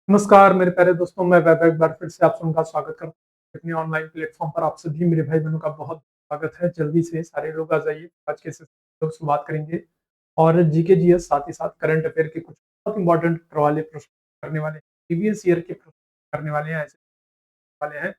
नमस्कार मेरे प्यारे दोस्तों, मैं वैभव एक बार फिर से आप सबका स्वागत करता हूँ अपने ऑनलाइन प्लेटफॉर्म पर। आप सभी मेरे भाई बहनों का बहुत स्वागत है। जल्दी से सारे लोग आ जाइए। आज के सेशन लोग शुरुआत करेंगे और जीके जीएस साथ ही साथ करंट अफेयर के कुछ बहुत इंपॉर्टेंट वाले प्रश्न करने वाले हैं। प्रीवियस ईयर के प्रश्न करने वाले हैं, ऐसे वाले हैं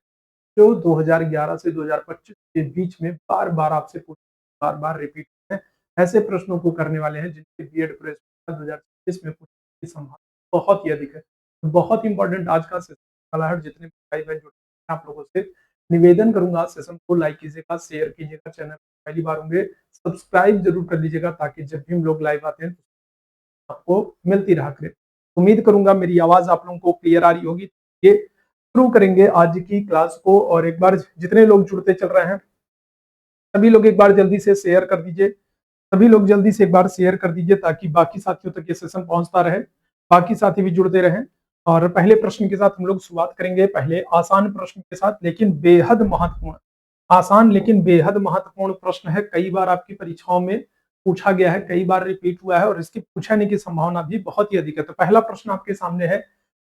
जो 2011 से 2025 के बीच में बार-बार आपसे पूछे, बार-बार रिपीट हुए हैं। ऐसे प्रश्नों को करने वाले हैं जिनके बीएड प्रेस 2026 में पूछने की संभावना बहुत ही अधिक है। तो बहुत इंपॉर्टेंट आज का सेशन वाला है। जितने भाई-बहन जुड़े हैं, आप लोगों से निवेदन करूँगा, सेशन को लाइक कीजिएगा, शेयर कीजिएगा, चैनल पहली बार होंगे सब्सक्राइब जरूर कर लीजिएगा ताकि जब भी हम लोग लाइव आते हैं तो आपको मिलती रहा करे। उम्मीद करूँगा मेरी आवाज़ आप लोगों को क्लियर आ रही होगी। ये शुरू करेंगे आज की क्लास को और एक बार जितने लोग जुड़ते चल रहे हैं सभी लोग एक बार जल्दी से शेयर कर दीजिए। सभी लोग जल्दी से एक बार शेयर कर दीजिए ताकि बाकी साथियों तक ये सेशन पहुंचता रहे, बाकी साथी भी जुड़ते रहें। और पहले प्रश्न के साथ हम लोग शुरुआत करेंगे, पहले आसान प्रश्न के साथ लेकिन बेहद महत्वपूर्ण। आसान लेकिन बेहद महत्वपूर्ण प्रश्न है, कई बार आपकी परीक्षाओं में पूछा गया है, कई बार रिपीट हुआ है और इसकी पूछने की संभावना भी बहुत ही अधिक है। तो पहला प्रश्न आपके सामने है,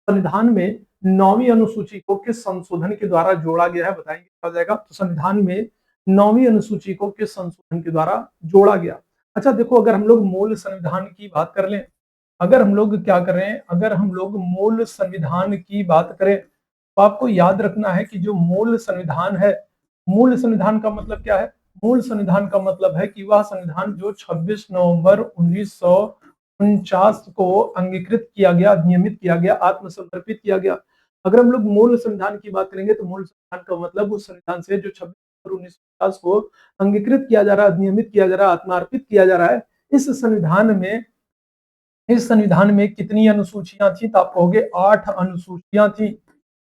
संविधान में 9वीं अनुसूची को किस संशोधन के द्वारा जोड़ा गया है? बताएंगे क्या हो जाएगा। तो संविधान में 9वीं अनुसूची को किस संशोधन के द्वारा जोड़ा गया? अच्छा देखो, अगर हम लोग मूल संविधान की बात कर लें, अगर हम लोग क्या करें, अगर हम लोग मूल संविधान की बात करें तो आपको याद रखना है कि जो मूल संविधान है, मूल संविधान का मतलब क्या है? मूल संविधान का मतलब है कि वह संविधान जो 26 नवंबर 1949 को अंगीकृत किया गया, अधिनियमित किया गया, आत्मसमर्पित किया गया। अगर हम लोग मूल संविधान की बात करेंगे तो मूल संविधान का मतलब उस संविधान से जो 26 नवंबर 1950 को अंगीकृत किया जा रहा है, अधिनियमित किया जा रहा है, आत्मार्पित किया जा रहा है। इस संविधान में कितनी अनुसूचियां थी? तो आप कहोगे 8 अनुसूचियां थी।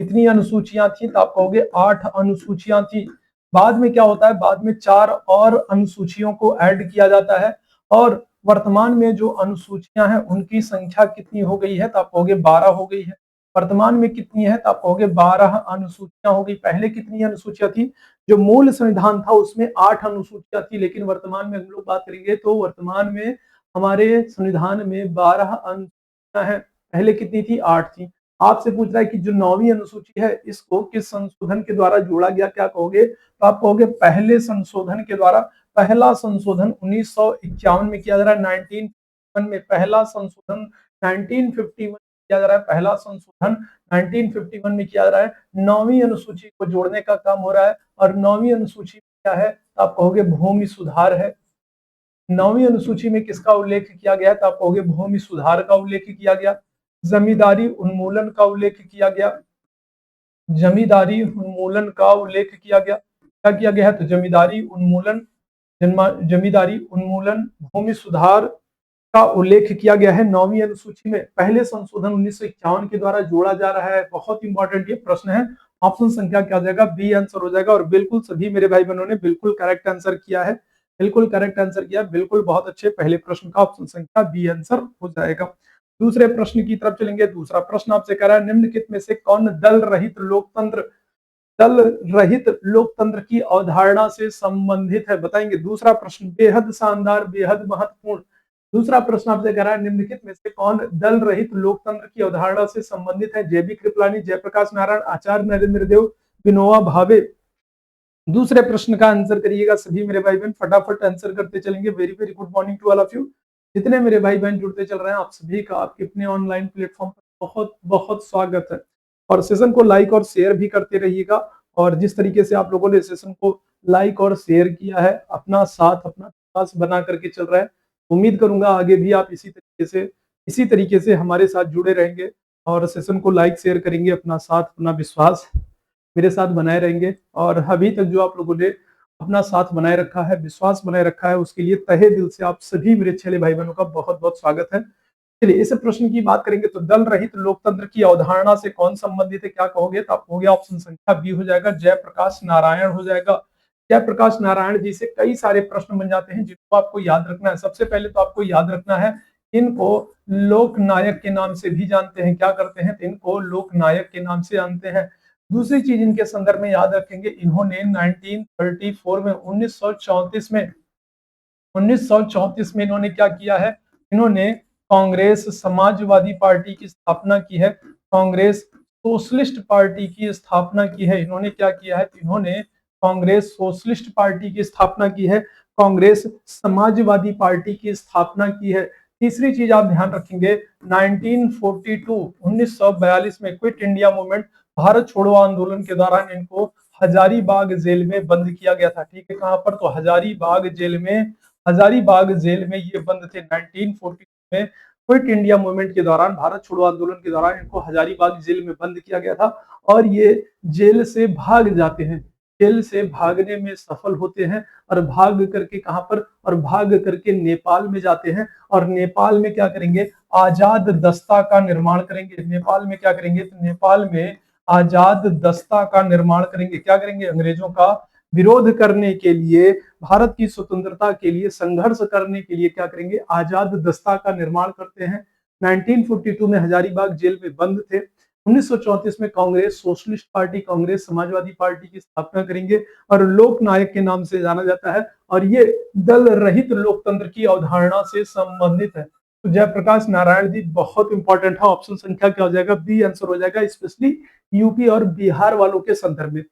कितनी अनुसूचियां थी? तो आप कहोगे 8 अनुसूचियां थी। बाद में क्या होता है? बाद में 4 और अनुसूचियों को ऐड किया जाता है और वर्तमान में जो अनुसूचियां हैं उनकी संख्या कितनी हो गई है? तो आप कहोगे 12 हो गई है। वर्तमान में कितनी है? तो आप कहोगे 12 अनुसूचियां हो गई। पहले कितनी अनुसूचियां थी? जो मूल संविधान था उसमें 8 अनुसूचियां थी, लेकिन वर्तमान में हम लोग बात करेंगे तो वर्तमान में हमारे संविधान में 12 अनुसूचियां हैं। पहले कितनी थी? 8 थी। आपसे पूछ रहा है कि जो 9वीं अनुसूची है इसको किस संशोधन के द्वारा जोड़ा गया? क्या कहोगे? तो आप कहोगे पहले संशोधन के द्वारा। पहला संशोधन 1951 में किया जा रहा है, 1951 में पहला संशोधन 1951 किया जा रहा है, पहला संशोधन 1951 में किया जा रहा है। 9वीं अनुसूची को जोड़ने का काम हो रहा है और 9वीं अनुसूची क्या है? तो आप कहोगे भूमि सुधार है। 9वीं अनुसूची में किसका उल्लेख किया गया? तो आप कहोगे भूमि सुधार का उल्लेख किया गया। जमींदारी उन्मूलन का उल्लेख किया गया। जमींदारी उन्मूलन का उल्लेख किया गया। क्या किया गया है? तो जमींदारी उन्मूलन, जमींदारी उन्मूलन, भूमि सुधार का उल्लेख किया गया है 9वीं अनुसूची में। पहले संशोधन 1951 के द्वारा जोड़ा जा रहा है। बहुत इंपॉर्टेंट ये प्रश्न है। ऑप्शन संख्या क्या हो जाएगा? बी आंसर हो जाएगा। और बिल्कुल सभी मेरे भाई बहनों ने बिल्कुल करेक्ट आंसर किया है, बिल्कुल करेक्ट आंसर किया, बिल्कुल बहुत अच्छे। पहले प्रश्न का ऑप्शन संख्या बी आंसर हो जाएगा। दूसरे प्रश्न की तरफ चलेंगे। दूसरा प्रश्न आपसे कह रहा है, निम्नलिखित में से कौन दल रहित लोकतंत्र की अवधारणा से संबंधित है? बताएंगे। दूसरा प्रश्न बेहद शानदार, बेहद महत्वपूर्ण। दूसरा प्रश्न आपसे कह रहा है, निम्नलिखित में से कौन दल रहित लोकतंत्र की अवधारणा से संबंधित है? जेबी कृपलानी, जयप्रकाश नारायण, आचार्य नरेंद्र देव, विनोबा भावे। दूसरे प्रश्न का आंसर करिएगा सभी मेरे भाई बहन, फटाफट आंसर करते चलेंगे। Very very good morning to all of you. जितने मेरे भाई बहन जुड़ते चल रहे हैं, आप सभी का आपके अपने ऑनलाइन प्लेटफॉर्म पर बहुत बहुत स्वागत है। और सेशन को लाइक और शेयर भी करते रहिएगा। और जिस तरीके से आप लोगों ने सेशन को लाइक और शेयर किया है, अपना साथ अपना विश्वास बना करके चल रहा है, उम्मीद करूंगा आगे भी आप इसी तरीके से हमारे साथ जुड़े रहेंगे और सेशन को लाइक शेयर करेंगे, अपना साथ अपना विश्वास मेरे साथ बनाए रहेंगे। और अभी तक जो आप लोगों ने अपना साथ बनाए रखा है, विश्वास बनाए रखा है, उसके लिए तहे दिल से आप सभी मेरे अच्छे भाई बहनों का बहुत बहुत स्वागत है। चलिए इस प्रश्न की बात करेंगे तो दल रहित लोकतंत्र की अवधारणा से कौन संबंधित है? क्या कहोगे? तो आप कहोगे ऑप्शन संख्या बी हो जाएगा, जयप्रकाश नारायण हो जाएगा। जयप्रकाश नारायण जी से कई सारे प्रश्न बन जाते हैं जिनको आपको याद रखना है। सबसे पहले तो आपको याद रखना है, इनको लोकनायक के नाम से भी जानते हैं। क्या करते हैं? तो इनको लोकनायक के नाम से जानते हैं। दूसरी चीज इनके संदर्भ में याद रखेंगे, इन्होंने 1934 में 1934 में इन्होंने क्या किया है? इन्होंने कांग्रेस समाजवादी पार्टी की स्थापना की है। कांग्रेस सोशलिस्ट पार्टी की स्थापना की है। इन्होंने क्या किया है? इन्होंने कांग्रेस सोशलिस्ट पार्टी की स्थापना की है, कांग्रेस समाजवादी पार्टी की स्थापना की है। तीसरी चीज आप ध्यान रखेंगे, 1942 में क्विट इंडिया मूवमेंट, भारत छोड़ो आंदोलन के दौरान इनको हजारीबाग जेल में बंद किया गया था। ठीक है, कहां पर? तो हजारीबाग जेल में, हजारीबाग जेल में ये बंद थे 1942 में। क्विट इंडिया मूवमेंट के दौरान, भारत छोड़ो आंदोलन के दौरान इनको हजारीबाग जेल में बंद किया गया था और ये जेल से भाग जाते हैं, जेल से भागने में सफल होते हैं और भाग करके कहां पर? और भाग करके नेपाल में जाते हैं और नेपाल में क्या करेंगे? आजाद दस्ता का निर्माण करेंगे। नेपाल में क्या करेंगे? तो नेपाल में आजाद दस्ता का निर्माण करेंगे। क्या करेंगे? अंग्रेजों का विरोध करने के लिए, भारत की स्वतंत्रता के लिए संघर्ष करने के लिए क्या करेंगे? आजाद दस्ता का निर्माण करते हैं। 1942 में हजारीबाग जेल में बंद थे। 1934 में Congress socialist party, Congress Samajwadi party की स्थापना करेंगे और लोकनायक के नाम से जाना जाता है और ये दल रहित लोकतंत्र की अवधारणा से संबंधित है। तो जयप्रकाश नारायण जी बहुत इंपॉर्टेंट है। ऑप्शन संख्या क्या हो जाएगा? बी आंसर हो जाएगा, स्पेशली यूपी और बिहार वालों के संदर्भ में,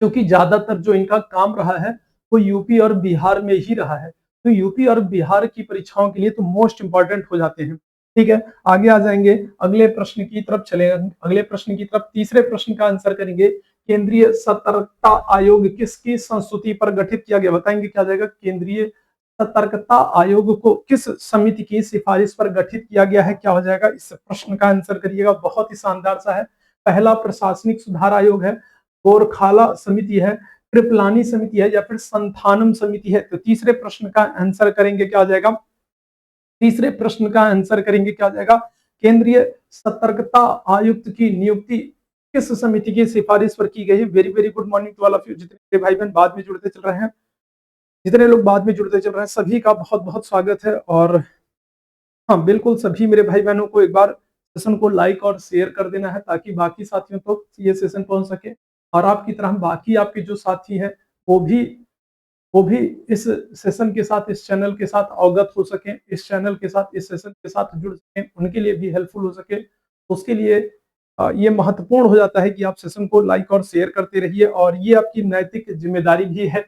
क्योंकि ज्यादातर जो इनका काम रहा है वो यूपी और बिहार में ही रहा है। तो यूपी और बिहार की परीक्षाओं के लिए तो मोस्ट इंपॉर्टेंट हो जाते हैं। ठीक है, आगे आ जाएंगे, अगले प्रश्न की तरफ चलेगा। अगले प्रश्न की तरफ, तीसरे प्रश्न का आंसर करेंगे, केंद्रीय सतर्कता आयोग किसकी संस्तुति पर गठित किया गया? बताएंगे क्या जाएगा? केंद्रीय सतर्कता आयोग को किस समिति की सिफारिश पर गठित किया गया है? क्या हो जाएगा? इस प्रश्न का आंसर करिएगा, बहुत ही शानदार सा है। पहला प्रशासनिक सुधार आयोग है, गोरखाला समिति है, कृपलानी समिति है या फिर संथानम समिति है? तो तीसरे प्रश्न का आंसर करेंगे क्या हो जाएगा? तीसरे प्रश्न का आंसर करेंगे क्या हो जाएगा? केंद्रीय सतर्कता आयुक्त की नियुक्ति किस समिति की सिफारिश पर की गई है? Very very good morning to all of you. जितने भाई बहन बाद में जुड़ते चल रहे हैं, जितने लोग बाद में जुड़ते चल रहे हैं, सभी का बहुत बहुत स्वागत है। और हाँ, बिल्कुल सभी मेरे भाई बहनों को एक बार सेशन को लाइक और शेयर कर देना है ताकि बाकी साथियों तक तो ये सेशन पहुंच सके और आपकी तरह बाकी आपके जो साथी हैं वो भी वो भी इस सेशन के साथ, इस चैनल के साथ अवगत हो सके, इस चैनल के साथ, इस सेशन के साथ जुड़ सके, उनके लिए भी हेल्पफुल हो सके। उसके लिए ये महत्वपूर्ण हो जाता है कि आप सेशन को लाइक और शेयर करते रहिए और ये आपकी नैतिक जिम्मेदारी भी है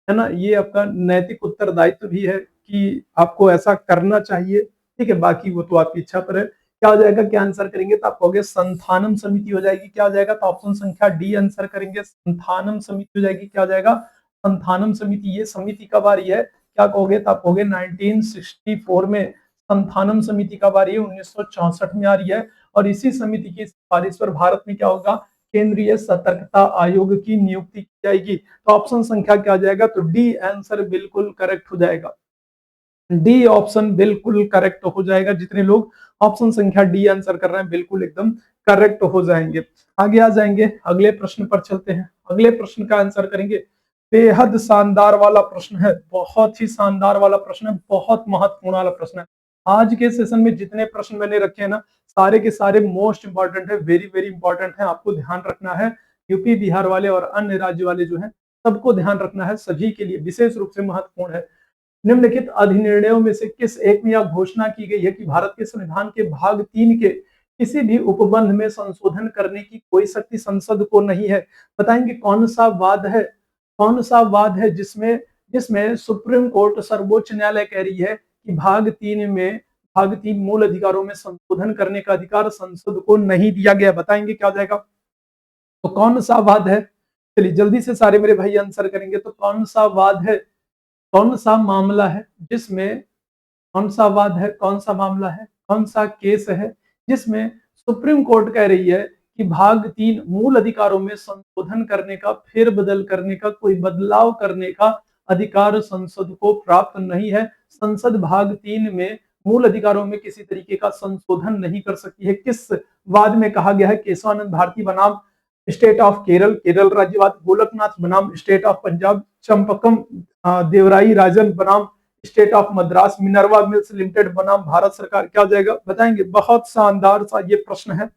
ना? ये आपका नैतिक उत्तरदायित्व भी है कि आपको ऐसा करना चाहिए। ठीक है, बाकी वो तो आपकी इच्छा पर है। क्या हो जाएगा? क्या आंसर करेंगे? तो आप कहोगे संथानम समिति हो जाएगी। क्या हो जाएगा? तो ऑप्शन संख्या डी आंसर करेंगे, संथानम समिति हो जाएगी। क्या हो जाएगा? संथानम समिति। ये समिति कब आ रही है? क्या कहोगे? तो आप कहोगे 1964 में संथानम समिति कब आ रही है? 1964 में आ रही है और इसी समिति की सिफारिश पर भारत में क्या होगा? केंद्रीय सतर्कता आयोग की नियुक्ति की जाएगी। तो ऑप्शन संख्या क्या आ जाएगा? तो डी आंसर बिल्कुल करेक्ट हो जाएगा। डी ऑप्शन बिल्कुल करेक्ट हो जाएगा। जितने लोग ऑप्शन संख्या डी आंसर कर रहे हैं बिल्कुल एकदम करेक्ट हो जाएंगे। आगे आ जाएंगे, अगले प्रश्न पर चलते हैं। अगले प्रश्न का आंसर करेंगे, बेहद शानदार वाला प्रश्न है, बहुत ही शानदार वाला प्रश्न है, बहुत महत्वपूर्ण वाला प्रश्न है। आज के सेशन में जितने प्रश्न मैंने रखे हैं ना, सारे के सारे मोस्ट इंपॉर्टेंट है, वेरी वेरी इंपॉर्टेंट है। आपको ध्यान रखना है, यूपी बिहार वाले और अन्य राज्य वाले जो है सबको ध्यान रखना है, सभी के लिए विशेष रूप से महत्वपूर्ण है। निम्नलिखित अधिनिर्णयों में से किस एक में यह घोषणा की गई है कि भारत के संविधान के भाग 3 के किसी भी उपबंध में संशोधन करने की कोई शक्ति संसद को नहीं है? बताएंगे कौन सा वाद है, कौन सा वाद है जिसमें जिसमें सुप्रीम कोर्ट, सर्वोच्च न्यायालय कह रही है कि भाग 3 मूल अधिकारों में संशोधन करने का अधिकार संसद को नहीं दिया गया? बताएंगे क्या हो जाएगा? तो कौन सा वाद है? चलिए जल्दी से सारे मेरे भाई आंसर करेंगे। तो कौन सा वाद है, कौन सा मामला है जिसमें, कौन सा वाद है, कौन सा मामला है, कौन सा केस है जिसमें सुप्रीम कोर्ट कह रही है कि भाग 3 मूल अधिकारों में संशोधन करने का, फेरबदल करने का, कोई बदलाव करने का अधिकार संसद को प्राप्त नहीं है। संसद भाग 3 में मूल अधिकारों में किसी तरीके का संशोधन नहीं कर सकती है। किस वाद में कहा गया है? केशवानंद भारती बनाम स्टेट ऑफ केरल, केरल राज्यवाद, गोलकनाथ बनाम स्टेट ऑफ पंजाब, चंपकम देवराई राजन बनाम state of Madras, Minerva mills limited बनाम भारत सरकार। क्या हो जाएगा? बताएंगे। बहुत शानदार सा ये प्रश्न है,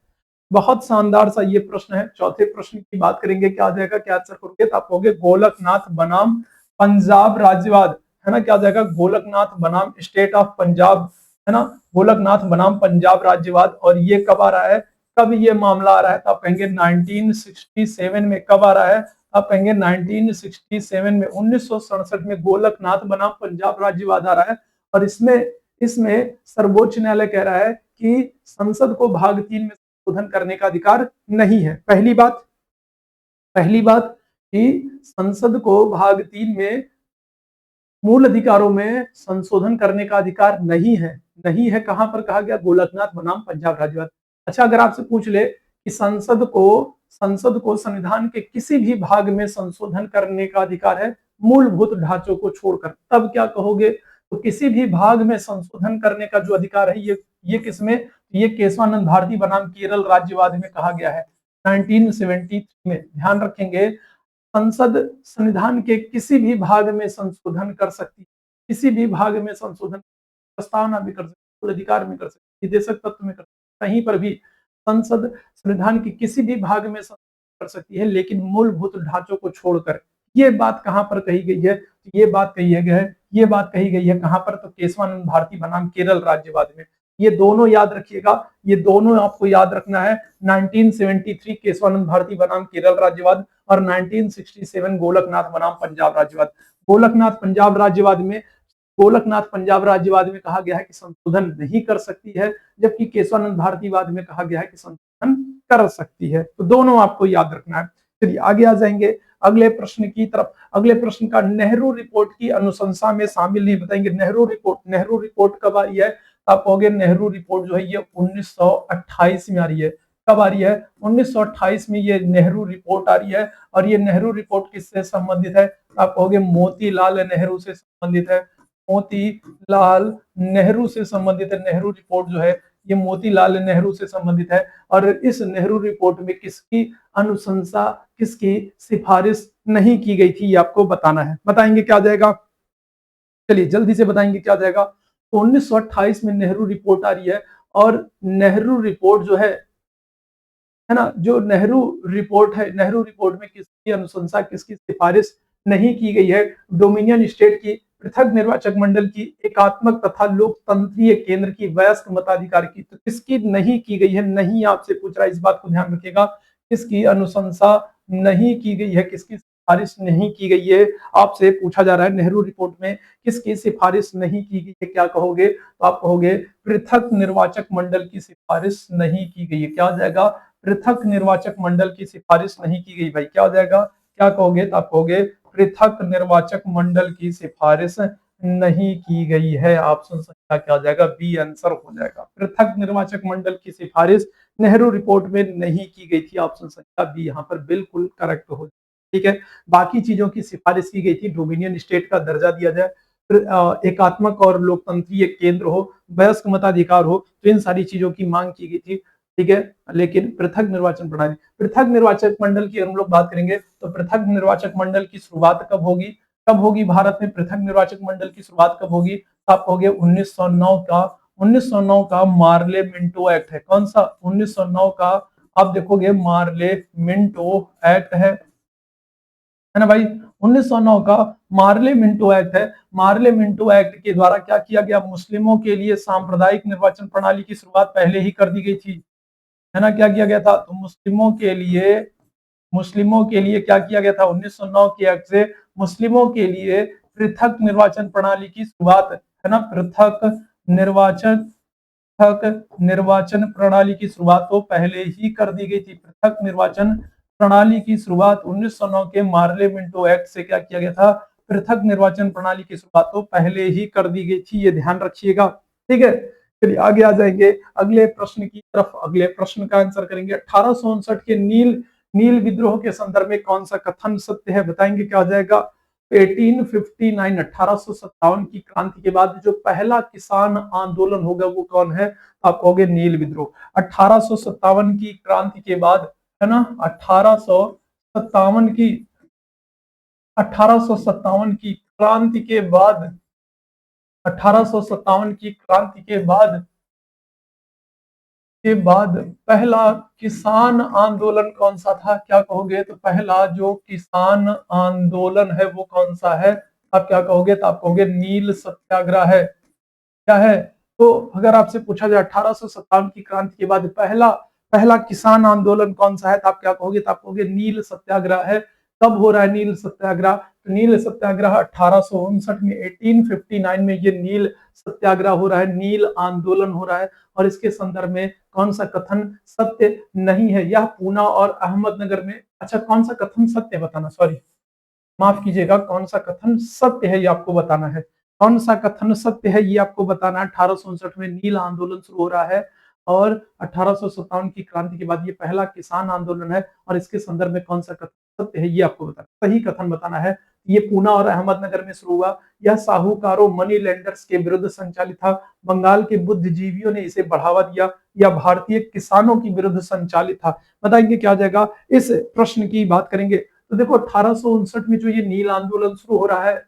बहुत शानदार सा ये प्रश्न है। चौथे प्रश्न की बात करेंगे, क्या हो जाएगा? क्या आंसर करोगे? तो आप कहोगे गोलकनाथ बनाम पंजाब राज्यवाद, है ना? क्या हो जाएगा? गोलकनाथ बनाम स्टेट ऑफ पंजाब, है ना? गोलकनाथ बनाम पंजाब राज्यवाद। और ये कब आ रहा है? कब ये मामला आ रहा है, तो आप कहेंगे 1967 में। कब आ रहा है, आप कहेंगे 1967 में, 1967 में गोलकनाथ बनाम पंजाब राज्यवाद आ रहा है। और इसमें इसमें सर्वोच्च न्यायालय कह रहा है कि संसद को भाग 3 में संशोधन करने का अधिकार नहीं है। पहली बात कि संसद को भाग 3 में मूल अधिकारों में संशोधन करने का अधिकार नहीं है। कहां पर कहा गया, गोलकनाथ बनाम पंजाब राज्यवाद। अच्छा, अगर आपसे पूछ ले कि संसद को संविधान के किसी भी भाग में संशोधन करने का अधिकार है मूलभूत ढांचों को छोड़कर, तब क्या कहोगे, तो किसी भी भाग में संशोधन करने का जो अधिकार है ये किसमें, ये केशवानंद भारती बनाम केरल राज्यवाद में कहा गया है 1973 में। ध्यान रखेंगे, संसद संविधान के किसी भी भाग में संशोधन कर सकती है, किसी भी भाग में संशोधन, प्रस्तावना भी कर सकती है, अधिकार में कर सकती है, निदेशक तत्व में कर सकती है, कहीं पर भी संसद संविधान के किसी भी भाग में संशोधन कर सकती है, लेकिन मूलभूत ढांचों को छोड़कर। ये बात कहां पर कही गई है, ये बात कही गई है कहां पर, तो केशवानंद भारती बनाम केरल राज्यवाद में। ये दोनों याद रखिएगा, ये दोनों आपको याद रखना है, 1973 केशवानंद भारती बनाम केरल राज्यवाद और 1967 गोलकनाथ बनाम पंजाब राज्यवाद। गोलकनाथ पंजाब राज्यवाद में कहा गया है कि संशोधन नहीं कर सकती है, जबकि केशवानंद भारतीवाद में कहा गया है कि संशोधन कर सकती है। तो दोनों आपको याद रखना है। चलिए आगे आ जाएंगे अगले प्रश्न की तरफ। अगले प्रश्न का, नेहरू रिपोर्ट की अनुशंसा में शामिल नहीं, बताएंगे नेहरू रिपोर्ट कब आई है, आप कहोगे नेहरू रिपोर्ट जो है ये 1928 में आ रही है। कब आ रही है, 1928 में ये नेहरू रिपोर्ट आ रही है। और ये नेहरू रिपोर्ट किससे संबंधित है, आप कहोगे मोतीलाल नेहरू से संबंधित है। मोतीलाल नेहरू से संबंधित है। नेहरू रिपोर्ट जो है ये मोतीलाल नेहरू से संबंधित है। और इस नेहरू रिपोर्ट में किसकी अनुशंसा, किसकी सिफारिश नहीं की गई थी, ये आपको बताना है। बताएंगे क्या जाएगा, चलिए जल्दी से बताएंगे क्या जाएगा। तो 1928 में नेहरू रिपोर्ट आ रही है, और नेहरू रिपोर्ट जो है ना, जो नेहरू रिपोर्ट है, नेहरू रिपोर्ट में किसकी अनुशंसा, किसकी सिफारिश नहीं की गई है, डोमिनियन स्टेट की, पृथक निर्वाचक मंडल की, एकात्मक तथा लोकतंत्रीय केंद्र की, वयस्क मताधिकार की। तो किसकी नहीं की गई है, नहीं आपसे पूछ रहा है, इस बात को ध्यान रखिएगा, किसकी अनुशंसा नहीं की गई है, किसकी सिफारिश नहीं की गई है, आपसे पूछा जा रहा है नेहरू रिपोर्ट में किसकी सिफारिश नहीं की गई है, क्या कहोगे, तो आप कहोगे पृथक निर्वाचक मंडल की सिफारिश नहीं की गई है। क्या हो जाएगा, पृथक निर्वाचक मंडल की सिफारिश नहीं की गई। भाई क्या हो जाएगा, क्या कहोगे, तो आप कहोगे पृथक निर्वाचक मंडल की सिफारिश नहीं की गई है। ऑप्शन संख्या क्या हो जाएगा, बी आंसर हो जाएगा। पृथक निर्वाचक मंडल की सिफारिश नेहरू रिपोर्ट में नहीं की गई थी, ऑप्शन संख्या बी यहाँ पर बिल्कुल करेक्ट हो। ठीक है, बाकी चीजों की सिफारिश की गई थी, डोमिनियन स्टेट का दर्जा दिया जाए, एकात्मक और लोकतंत्रीय केंद्र हो, वयस्क मताधिकार हो, तो इन सारी चीजों की मांग की गई थी। ठीक है, लेकिन पृथक निर्वाचन प्रणाली, पृथक निर्वाचक मंडल की हम लोग बात करेंगे, तो पृथक निर्वाचक मंडल की शुरुआत कब होगी भारत में, पृथक निर्वाचक मंडल की शुरुआत कब होगी, तो आप कहोगे 1909 का मार्ले मिंटो एक्ट है। कौन सा, 1909 का, आप देखोगे मार्ले मिंटो एक्ट है ना भाई, 1909 का मार्ले मिंटो एक्ट है। मार्ले मिंटो एक्ट के द्वारा क्या किया गया, मुस्लिमों के लिए सांप्रदायिक निर्वाचन प्रणाली की शुरुआत पहले ही कर दी गई थी, है ना। क्या किया गया था, तो मुस्लिमों के लिए क्या किया गया था, 1909 के एक्ट से मुस्लिमों के लिए पृथक निर्वाचन प्रणाली की शुरुआत, है ना, पृथक निर्वाचन प्रणाली की शुरुआत तो पहले ही कर दी गई थी। पृथक निर्वाचन प्रणाली की शुरुआत 1909 के मार्ले मिंटो एक्ट से क्या किया गया था, पृथक निर्वाचन प्रणाली की शुरुआत तो पहले ही कर दी गई थी, ये ध्यान रखिएगा। ठीक है, चलिए आगे आ जाएंगे अगले प्रश्न की तरफ। अगले प्रश्न का आंसर करेंगे, 1859 के नील विद्रोह के संदर्भ में कौन सा कथन सत्य है, बताएंगे क्या हो जाएगा। 1859 1857 की क्रांति के बाद जो पहला किसान आंदोलन होगा वो कौन है, आप कहोगे नील विद्रोह। 1857 की क्रांति के बाद, है ना, 1857 की क्रांति के बाद, 1857 की क्रांति के बाद पहला किसान आंदोलन कौन सा था, क्या कहोगे, तो पहला जो किसान आंदोलन है वो कौन सा है, आप क्या कहोगे, तो आप कहोगे नील सत्याग्रह है। क्या है, तो अगर आपसे पूछा जाए 1857 की क्रांति के बाद पहला पहला किसान आंदोलन कौन सा है? तो आप क्या कहोगे? तो आप कहोगे नील सत्याग्रह है। कब हो रहा है नील सत्याग्रह? तो नील सत्याग्रह 1859 में, 1859 में ये नील सत्याग्रह हो रहा है, नील आंदोलन हो रहा है। और इसके संदर्भ में कौन सा कथन सत्य नहीं है? यह पूना और अहमदनगर में, अच्छा कौन सा कथन सत्य है बताना, सॉरी माफ कीजिएगा, कौन सा कथन सत्य है ये आपको बताना है। कौन सा कथन सत्य है ये आपको बताना है। 1859 में नील आंदोलन शुरू हो रहा है और 1857 की क्रांति के बाद ये पहला किसान आंदोलन है। और इसके संदर्भ में कौन सा कथन सत्य है ये आपको बताना, सही कथन बताना है। ये पूना और अहमदनगर में शुरू हुआ। यह साहूकारों मनी लेंडर्स के विरुद्ध संचालित था। बंगाल के बुद्धिजीवियों ने इसे बढ़ावा दिया। या भारतीय किसानों के विरुद्ध संचालित था। बताएंगे क्या जाएगा? इस प्रश्न की बात करेंगे तो देखो 1859 में जो ये नील आंदोलन शुरू हो रहा है,